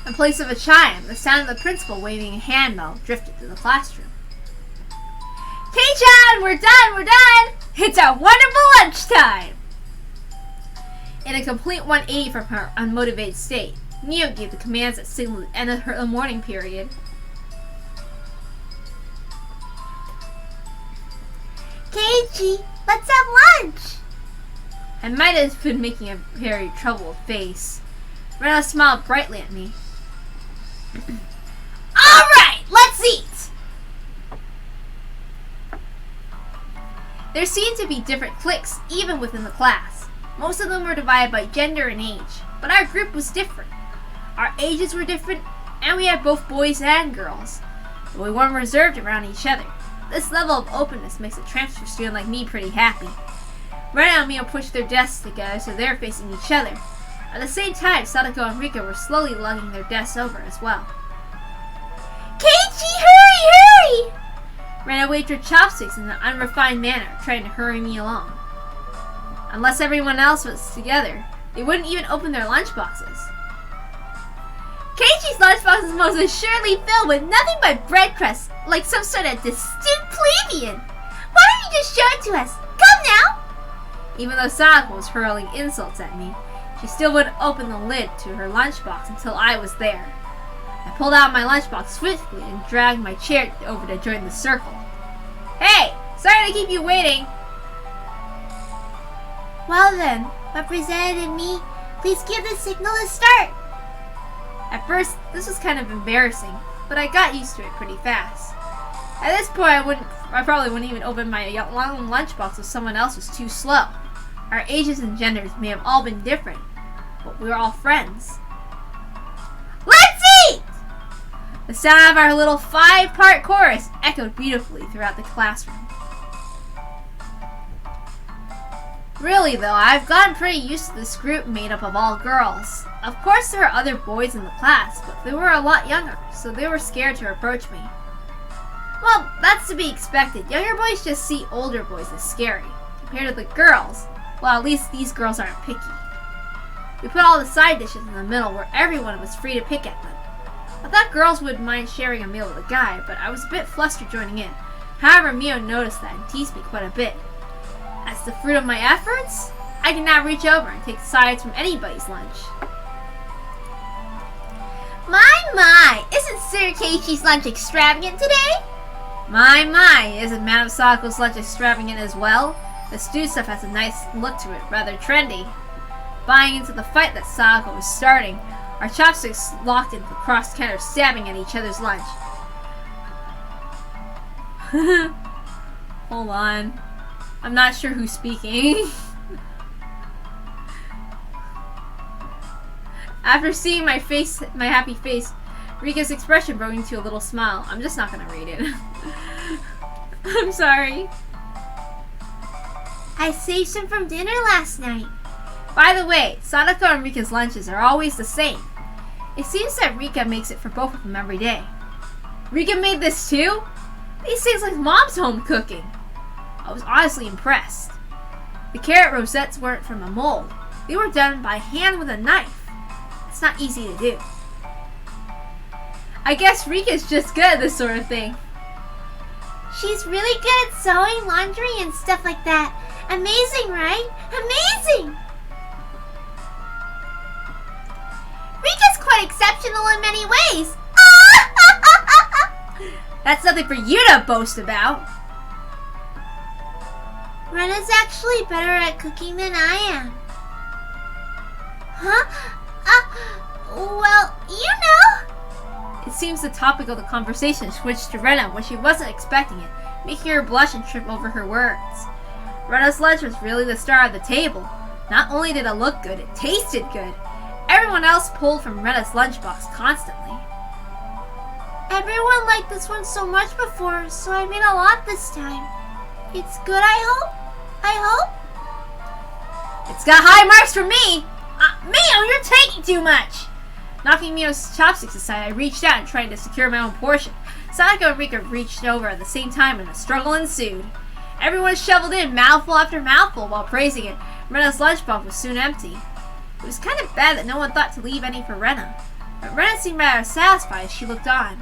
In place of a chime, the sound of the principal waving a handbell drifted through the classroom. Kei-chan, we're done! It's our wonderful lunchtime! In a complete 180 from her unmotivated state, Mio gave the commands that signaled the end of her morning period. Keiichi, let's have lunch! I might have been making a very troubled face. Rena smiled brightly at me. Alright, let's eat! There seemed to be different cliques even within the class. Most of them were divided by gender and age, but our group was different. Our ages were different, and we had both boys and girls, but we weren't reserved around each other. This level of openness makes a transfer student like me pretty happy. Rena and Mio pushed their desks together so they were facing each other. At the same time, Sadako and Rika were slowly lugging their desks over as well. Keiichi, hurry! Rena waved her chopsticks in an unrefined manner, trying to hurry me along. Unless everyone else was together, they wouldn't even open their lunchboxes. Keiichi's lunchbox is most assuredly filled with nothing but bread crusts, like some sort of distinct plebeian. Why don't you just show it to us? Come now! Even though Sadako was hurling insults at me, she still wouldn't open the lid to her lunchbox until I was there. I pulled out my lunchbox swiftly and dragged my chair over to join the circle. Hey! Sorry to keep you waiting! Well then, Representative Me, please give the signal to start. At first, this was kind of embarrassing, but I got used to it pretty fast. At this point, I probably wouldn't even open my long lunchbox if someone else was too slow. Our ages and genders may have all been different, but we were all friends. Let's eat! The sound of our little 5-part chorus echoed beautifully throughout the classroom. Really though, I've gotten pretty used to this group made up of all girls. Of course there are other boys in the class, but they were a lot younger, so they were scared to approach me. Well, that's to be expected. Younger boys just see older boys as scary. Compared to the girls, well, at least these girls aren't picky. We put all the side dishes in the middle where everyone was free to pick at them. I thought girls wouldn't mind sharing a meal with a guy, but I was a bit flustered joining in. However, Mio noticed that and teased me quite a bit. As the fruit of my efforts, I can now reach over and take sides from anybody's lunch. My, isn't Sir Keiichi's lunch extravagant today? My, isn't Madame Sadako's lunch extravagant as well? The stew stuff has a nice look to it, rather trendy. Buying into the fight that Sadako was starting, our chopsticks locked into the crossed counter, stabbing at each other's lunch. Hold on. I'm not sure who's speaking. After seeing my happy face, Rika's expression broke into a little smile. I'm just not gonna read it. I'm sorry. I saved some from dinner last night. By the way, Sadako and Rika's lunches are always the same. It seems that Rika makes it for both of them every day. Rika made this too? These things like mom's home cooking. I was honestly impressed. The carrot rosettes weren't from a mold. They were done by hand with a knife. It's not easy to do. I guess Rika's just good at this sort of thing. She's really good at sewing, laundry, and stuff like that. Amazing, right? Amazing! Rika's quite exceptional in many ways. That's nothing for you to boast about. Rena's actually better at cooking than I am. Huh? Well, you know. It seems the topic of the conversation switched to Rena when she wasn't expecting it, making her blush and trip over her words. Rena's lunch was really the star of the table. Not only did it look good, it tasted good. Everyone else pulled from Rena's lunchbox constantly. Everyone liked this one so much before, so I made a lot this time. It's good, I hope? It's got high marks for me! Mio, you're taking too much! Knocking Mio's chopsticks aside, I reached out and tried to secure my own portion. Sadako and Rika reached over at the same time and a struggle ensued. Everyone shoveled in mouthful after mouthful while praising it. Rena's lunchbox was soon empty. It was kind of bad that no one thought to leave any for Rena, but Rena seemed rather satisfied as she looked on.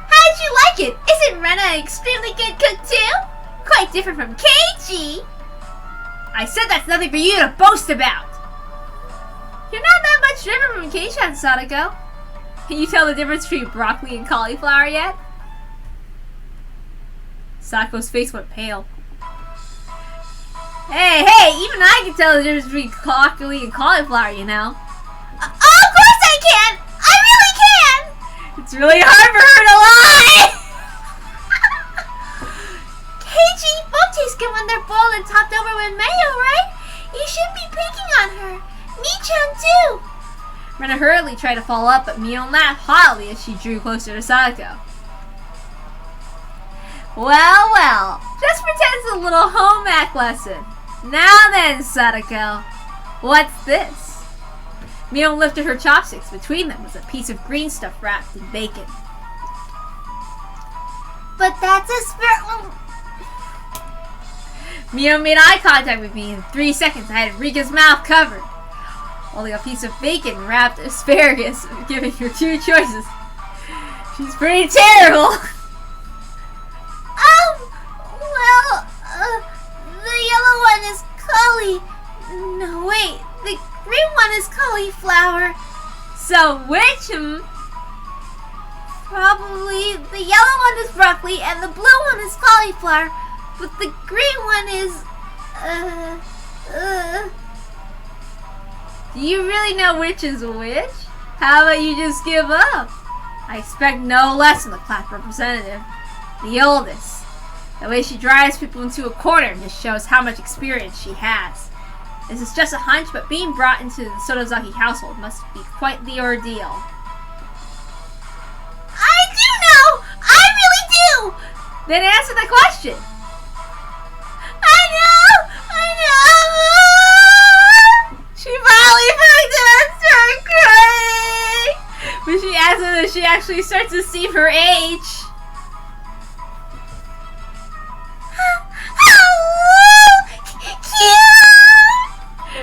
How did you like it? Isn't Rena an extremely good cook too? Quite different from Keiichi. I said that's nothing for you to boast about. You're not that much different from Keiichi, Sadako. Can you tell the difference between broccoli and cauliflower yet? Sadako's face went pale. Hey, even I can tell the difference between broccoli and cauliflower, you know. Oh, of course I can! I really can! It's really hard for her to lie! Keiichi, both taste good when they're boiled and topped over with mayo, right? You shouldn't be picking on her. Me-chan too! Rena hurriedly tried to follow up, but Mio laughed haughtily as she drew closer to Sadako. Well, just pretend it's a little home ec lesson. Now then, Sadako, what's this? Mio lifted her chopsticks. Between them was a piece of green stuff wrapped in bacon. But that's a Mio made eye contact with me. In 3 seconds, I had Rika's mouth covered. Only a piece of bacon wrapped asparagus, giving her 2 choices. She's pretty terrible. Well, the yellow one is no, wait, the green one is cauliflower. So which? Probably the yellow one is broccoli and the blue one is cauliflower, but the green one is, Do you really know which is which? How about you just give up? I expect no less from the class representative. The oldest. The way she drives people into a corner just shows how much experience she has. This is just a hunch, but being brought into the Sotozaki household must be quite the ordeal. I do know! I really do! Then answer the question. I know! She finally fucked it and started crying! But she answered that she actually starts to see her age.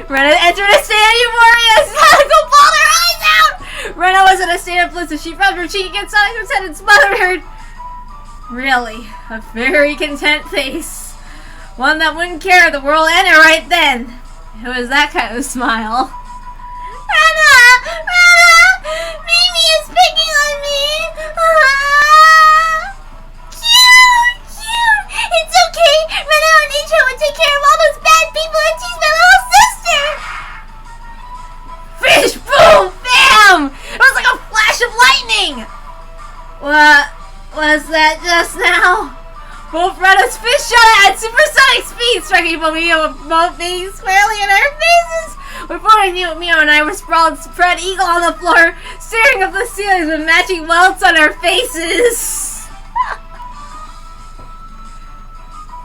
Rena entered a state of euphoria. Sonic bawled her eyes out. Rena was in a state of bliss as she rubbed her cheek against Sonic's head and smothered her. Really, a very content face. One that wouldn't care if the world ended right then. It was that kind of smile. Rena! Mimi is picking on me! Cute! It's okay! Rena and Icho would take care of all those bad people and tease my little sister! Fish! Boom! Bam! It was like a flash of lightning! What was that just now? Both Rena's fish shot at supersonic speed, striking both being squarely in our faces. Before I knew it, Mio and I were sprawled spread eagle on the floor, staring up the ceilings with matching welts on our faces.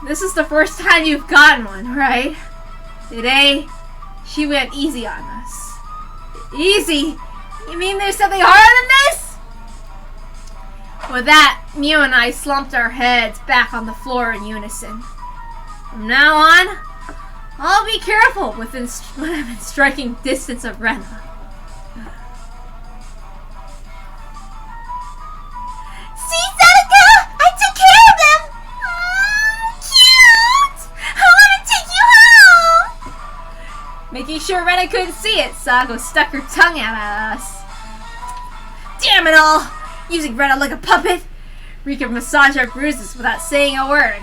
This is the first time you've gotten one, right? Today, she went easy on us. Easy? You mean there's something harder than this? With that, Mio and I slumped our heads back on the floor in unison. From now on, I'll be careful when I'm in striking distance of Rena. See, Seneca! I took care of them! Cute! I want to take you home! Making sure Rena couldn't see it, Sago stuck her tongue out at us. Damn it all! Using Rena like a puppet, Rika massaged our bruises without saying a word.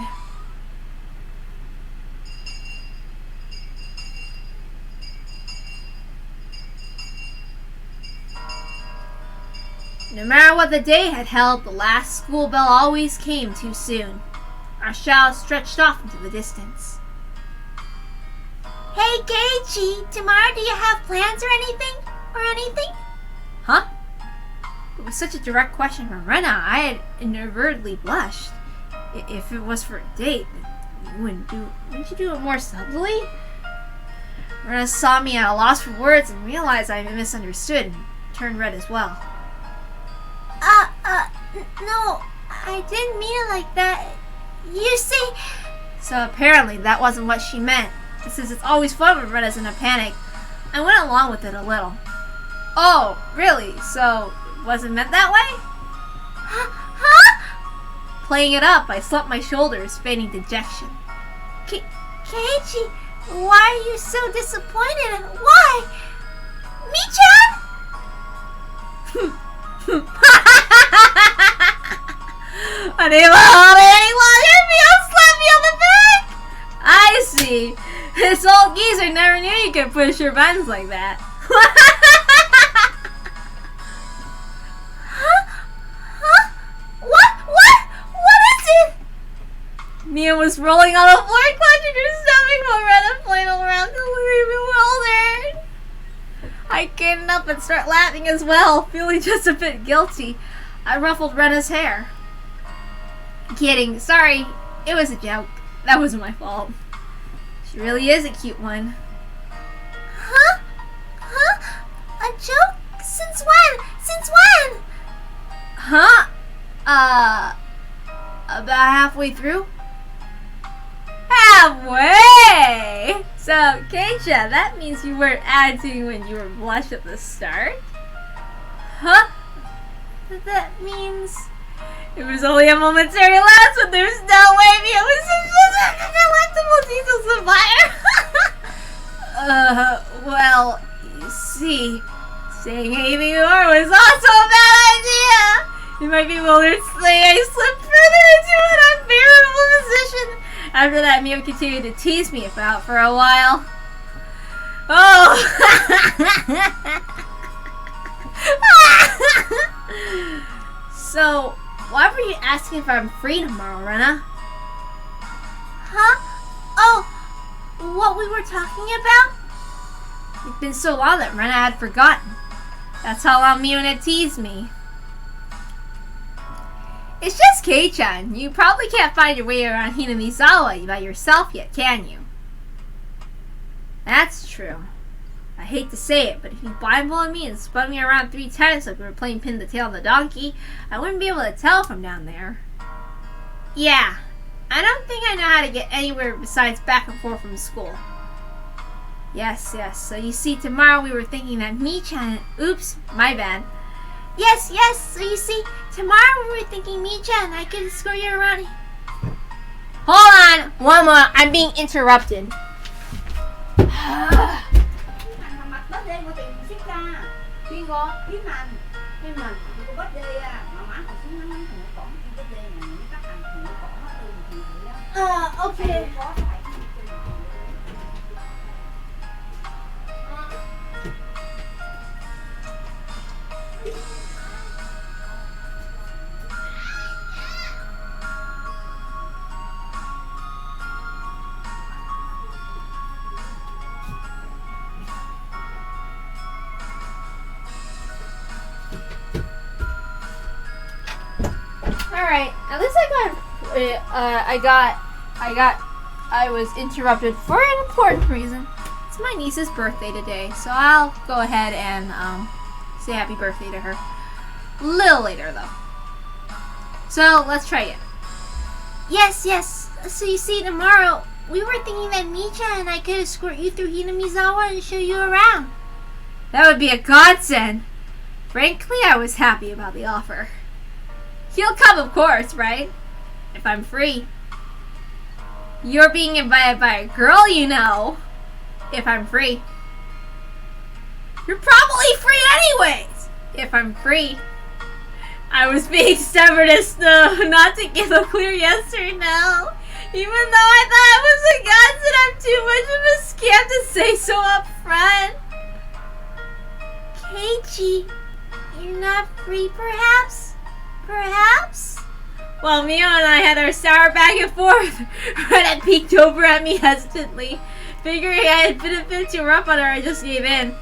No matter what the day had held, the last school bell always came too soon. Our shadows stretched off into the distance. Hey, Keiichi, tomorrow do you have plans or anything? Huh? It was such a direct question from Rena, I had inadvertently blushed. If it was for a date, wouldn't you do it more subtly? Rena saw me at a loss for words and realized I misunderstood and turned red as well. No, I didn't mean it like that. You see... So apparently that wasn't what she meant. Since it's always fun when Rena's in a panic, I went along with it a little. Oh, really? So it wasn't meant that way? Huh? Playing it up, I slumped my shoulders, feigning dejection. Keiichi, why are you so disappointed? Why? Mi-chan? Unable to hold it any longer, Mio slapped me on the back! I see. This old geezer never knew you could push your buttons like that. Huh? What is it? Mia was rolling on the floor, clutching her stomach while Rena flailing around completely bewildered. I couldn't up and start laughing as well, feeling just a bit guilty. I ruffled Rena's hair. Kidding, sorry, it was a joke. That wasn't my fault. She really is a cute one. Huh? A joke? Since when? Huh? About halfway through? halfway! So, Keisha, that means you weren't acting when you were blushed at the start? Huh? That means... It was only a momentary lapse, but there's no way me. It was such a delectable diesel supplier. Well, you see, saying anything more was also a bad idea. You might be wilder to say I slipped further into an unbearable position. After that, Mio continued to tease me about for a while. Oh! So, why were you asking if I'm free tomorrow, Rena? Huh? Oh, what we were talking about? It's been so long that Rena had forgotten. That's how long Mio had teased me. It's just Kei-chan. You probably can't find your way around Hinamizawa by yourself yet, can you? That's true. I hate to say it, but if you blindfolded me and spun me around 3 times like we were playing pin the tail of the donkey, I wouldn't be able to tell from down there. Yeah, I don't think I know how to get anywhere besides back and forth from school. Yes, so you see, tomorrow we were thinking that Mi-chan... Oops, my bad. Yes, so you see, tomorrow we were thinking Mi-chan and I could escort you around... Hold on! One more, I'm being interrupted. Okay. Alright, at least I was interrupted for an important reason. It's my niece's birthday today, so I'll go ahead and say happy birthday to her. A little later, though. So, let's try it. Yes. So you see, tomorrow we were thinking that Mi-chan and I could escort you through Hinamizawa and show you around. That would be a godsend. Frankly, I was happy about the offer. He'll come, of course, right? If I'm free. You're being invited by a girl you know. If I'm free. You're probably free anyways. If I'm free. I was being stubborn as not to give a clear yes or no. Even though I thought it was a godsend, I'm too much of a scam to say so up front. Keiichi, you're not free perhaps? While Mio and I had our sour back and forth, Rena peeked over at me hesitantly. Figuring I had been a bit too rough on her, I just gave in.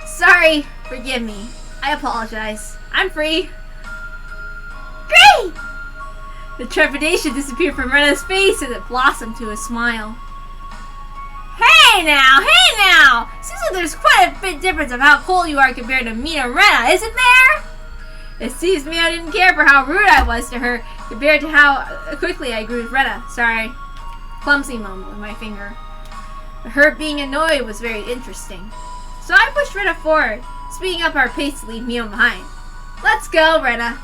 Sorry, forgive me. I apologize. I'm free. Great! The trepidation disappeared from Rena's face and it blossomed to a smile. Hey now! Seems like there's quite a bit difference of how cold you are compared to me and Rena, isn't there? It seems me I didn't care for how rude I was to her compared to how quickly I grew with Rena. Sorry. Clumsy moment with my finger. Her being annoyed was very interesting. So I pushed Rena forward, speeding up our pace to leave Mio behind. Let's go, Rena.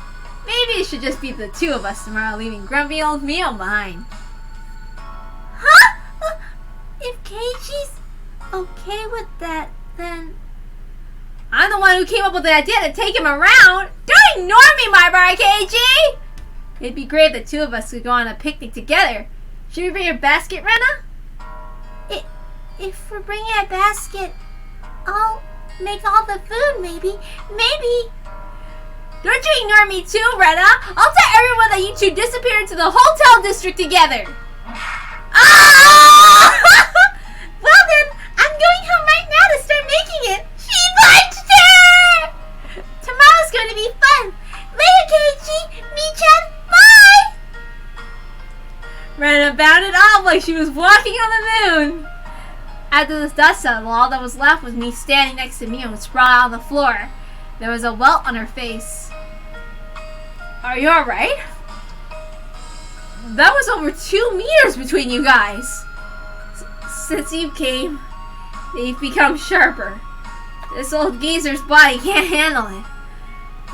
Maybe it should just be the two of us tomorrow, leaving grumpy old Mio behind. Huh? If Keiichi's okay with that, then... I'm the one who came up with the idea to take him around. Don't ignore me, my boy, Keiichi! It'd be great if the two of us could go on a picnic together. Should we bring a basket, Rena? If we're bringing a basket, I'll make all the food, maybe. Don't you ignore me too, Rena. I'll tell everyone that you two disappeared into the hotel district together. Ah! Well then, I'm going home right now to start making it. She punched her! Tomorrow's going to be fun. Later, Keiichi, Mi-chan, bye! Rena bounded off like she was walking on the moon. After the dust settled, all that was left was me standing next to Mio and sprawled out on the floor. There was a welt on her face. Are you alright? That was over 2 meters between you guys. Since you came, they've become sharper. This old geezer's body can't handle it.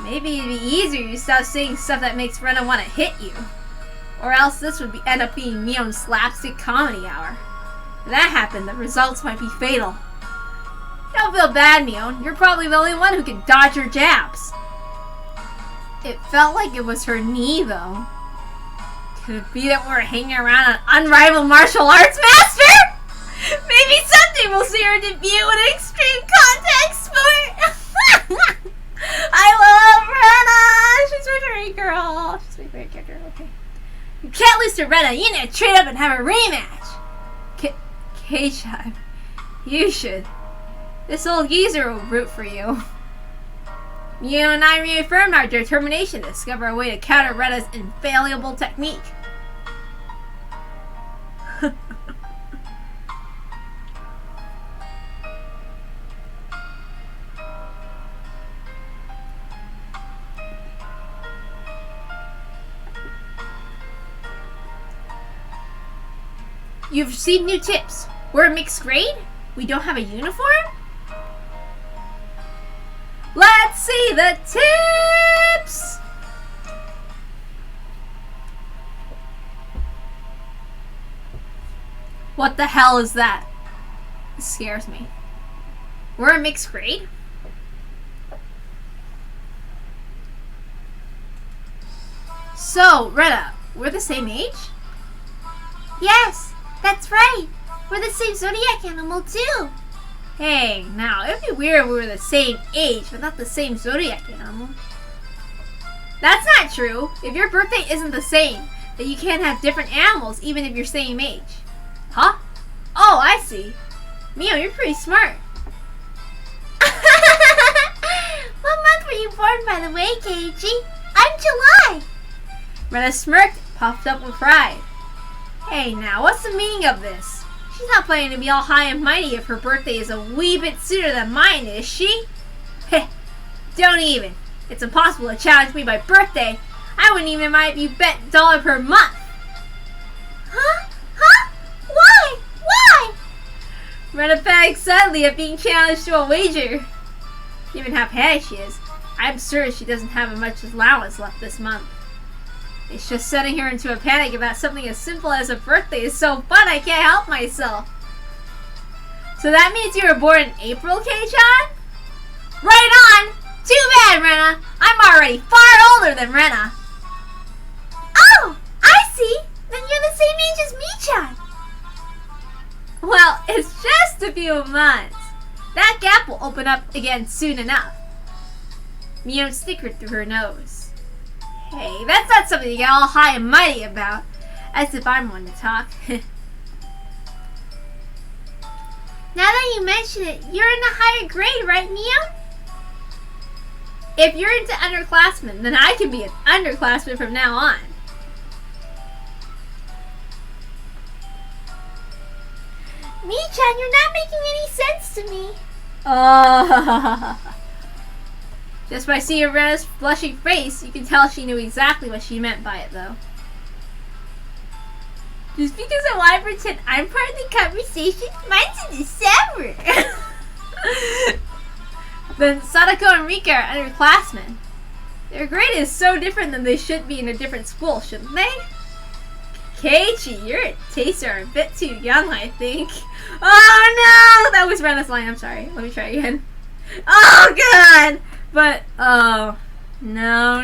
Maybe it'd be easier if you stop saying stuff that makes Rena want to hit you. Or else this would end up being Mion's slapstick comedy hour. If that happened, the results might be fatal. Don't feel bad, Mion. You're probably the only one who can dodge her jabs. It felt like it was her knee, though. Could it be that we're hanging around an unrivaled martial arts master? Maybe someday we'll see her debut in an extreme contact sport. I love Rena. She's my favorite girl. She's my favorite character. Okay. You can't lose to Rena. You need to trade up and have a rematch. K-Chan, you should. This old geezer will root for you. You and I reaffirmed our determination to discover a way to counter Rena's infallible technique. You've received new tips. We're a mixed grade? We don't have a uniform? Let's see the tips! What the hell is that? This scares me. We're a mixed grade? So, Rena, we're the same age? Yes, that's right. We're the same zodiac animal too. Hey, now, it'd be weird if we were the same age, but not the same zodiac animal. That's not true. If your birthday isn't the same, then you can't have different animals even if you're same age. Huh? Oh, I see. Mio, you're pretty smart. What month were you born, by the way, Keiji? I'm July. Rena smirked, puffed up with pride. Hey, now, what's the meaning of this? She's not planning to be all high and mighty if her birthday is a wee bit sooner than mine, is she? Heh, don't even. It's impossible to challenge me by birthday. I wouldn't even mind if you bet $1 per month. Huh? Why? Why? Rena panicked suddenly at being challenged to a wager. Given how panicked she is, I'm certain she doesn't have much allowance left this month. It's just setting her into a panic about something as simple as a birthday is so fun I can't help myself. So that means you were born in April, K-chan? Right on! Too bad, Rena. I'm already far older than Rena. Oh, I see. Then you're the same age as me-chan. Well, it's just a few months. That gap will open up again soon enough. Mio snickered through her nose. Hey, that's not something to get all high and mighty about. As if I'm one to talk. Now that you mention it, you're in a higher grade, right, Mio? If you're into underclassmen, then I can be an underclassman from now on. Mi-chan, you're not making any sense to me. Just by seeing Rena's blushing face, you can tell she knew exactly what she meant by it, though. Just because I want to pretend I'm part of the conversation, mine's in December. Then Sadako and Rika are underclassmen. Their grade is so different than they should be in a different school, shouldn't they? Keiichi, your tastes are a bit too young, I think. Oh no! That was Rena's line, I'm sorry. Let me try again. Oh god! But, oh. No.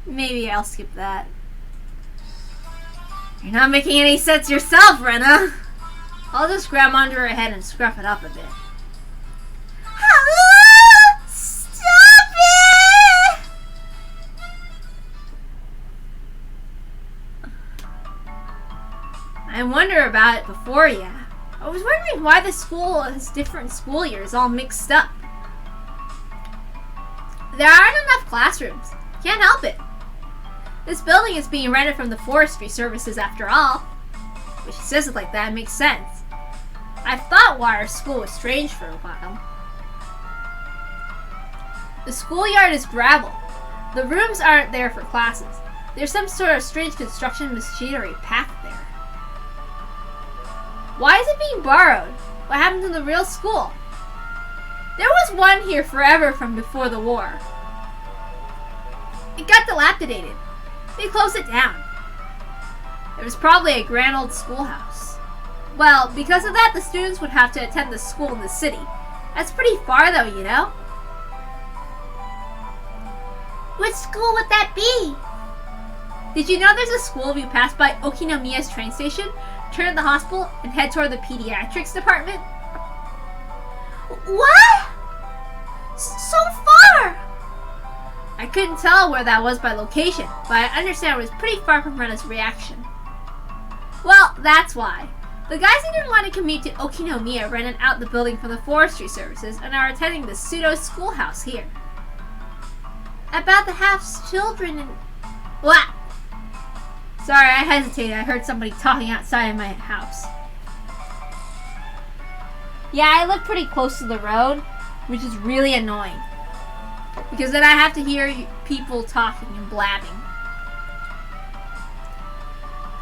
Maybe I'll skip that. You're not making any sense yourself, Rena. I'll just grab onto her head and scruff it up a bit. Stop it! I wonder about it before, yeah. I was wondering why the school has different school years all mixed up. There aren't enough classrooms. Can't help it. This building is being rented from the forestry services after all. When she says it like that, it makes sense. I've thought why our school was strange for a while. The schoolyard is gravel. The rooms aren't there for classes. There's some sort of strange construction machinery packed there. Why is it being borrowed? What happened to the real school? There was one here forever from before the war. It got dilapidated. They closed it down. It was probably a grand old schoolhouse. Well, because of that, the students would have to attend the school in the city. That's pretty far though, you know? Which school would that be? Did you know there's a school if you pass by Okinomiya's train station, turn at the hospital, and head toward the pediatrics department? What? So far! I couldn't tell where that was by location, but I understand it was pretty far from Rena's reaction. Well, that's why. The guys who didn't want to commute to Okinomiya rented out the building from the forestry services and are attending the pseudo schoolhouse here. About the half children and... What? Sorry, I hesitated. I heard somebody talking outside of my house. Yeah, I live pretty close to the road, which is really annoying. Because then I have to hear people talking and blabbing.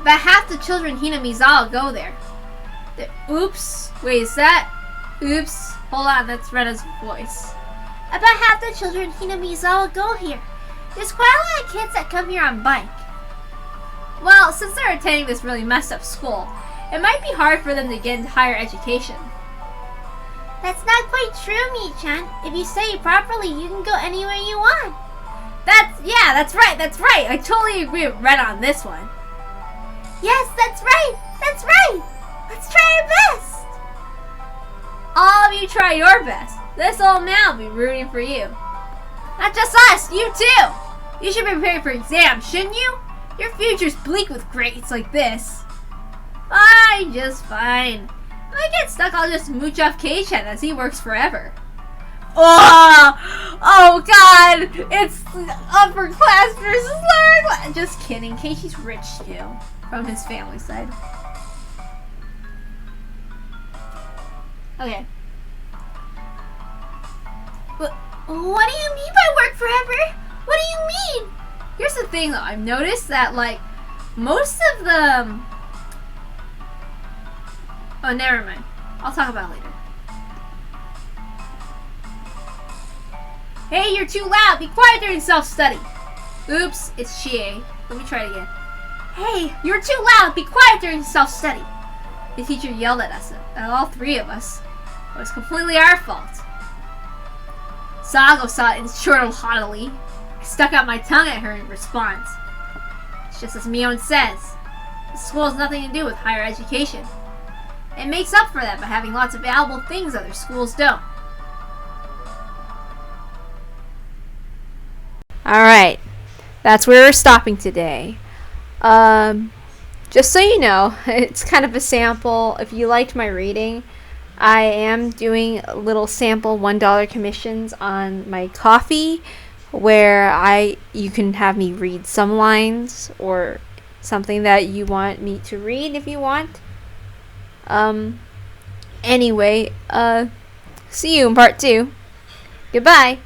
About half the children Hinamizawa go there. Oops. Wait, is that? Oops. Hold on, that's Rena's voice. About half the children Hinamizawa go here. There's quite a lot of kids that come here on bike. Well, since they're attending this really messed up school, it might be hard for them to get into higher education. That's not quite true, Mi-chan. If you study properly, you can go anywhere you want. That's right. I totally agree with Red on this one. Yes, that's right. Let's try our best. All of you try your best. This old man will be rooting for you. Not just us, you too. You should be preparing for exams, shouldn't you? Your future's bleak with grades like this. Fine, just fine. If I get stuck, I'll just mooch off Kei-chan as he works forever. Oh God! It's upper class versus lower class. Just kidding. Keishi's rich too, from his family side. Okay. What do you mean by work forever? What do you mean? Here's the thing though, I've noticed that like most of the oh, never mind. I'll talk about it later. Hey, you're too loud. Be quiet during self-study. Oops, it's Chie. Let me try it again. Hey, you're too loud. Be quiet during self-study. The teacher yelled at us, at all three of us. It was completely our fault. Sago saw it and chortled haughtily. I stuck out my tongue at her in response. It's just as Mion says. The school has nothing to do with higher education. It makes up for that by having lots of valuable things other schools don't. Alright, that's where we're stopping today. Just so you know, it's kind of a sample. If you liked my reading, I am doing little sample $1 commissions on my Ko-fi, where you can have me read some lines or something that you want me to read if you want. Anyway, see you in part 2. Goodbye.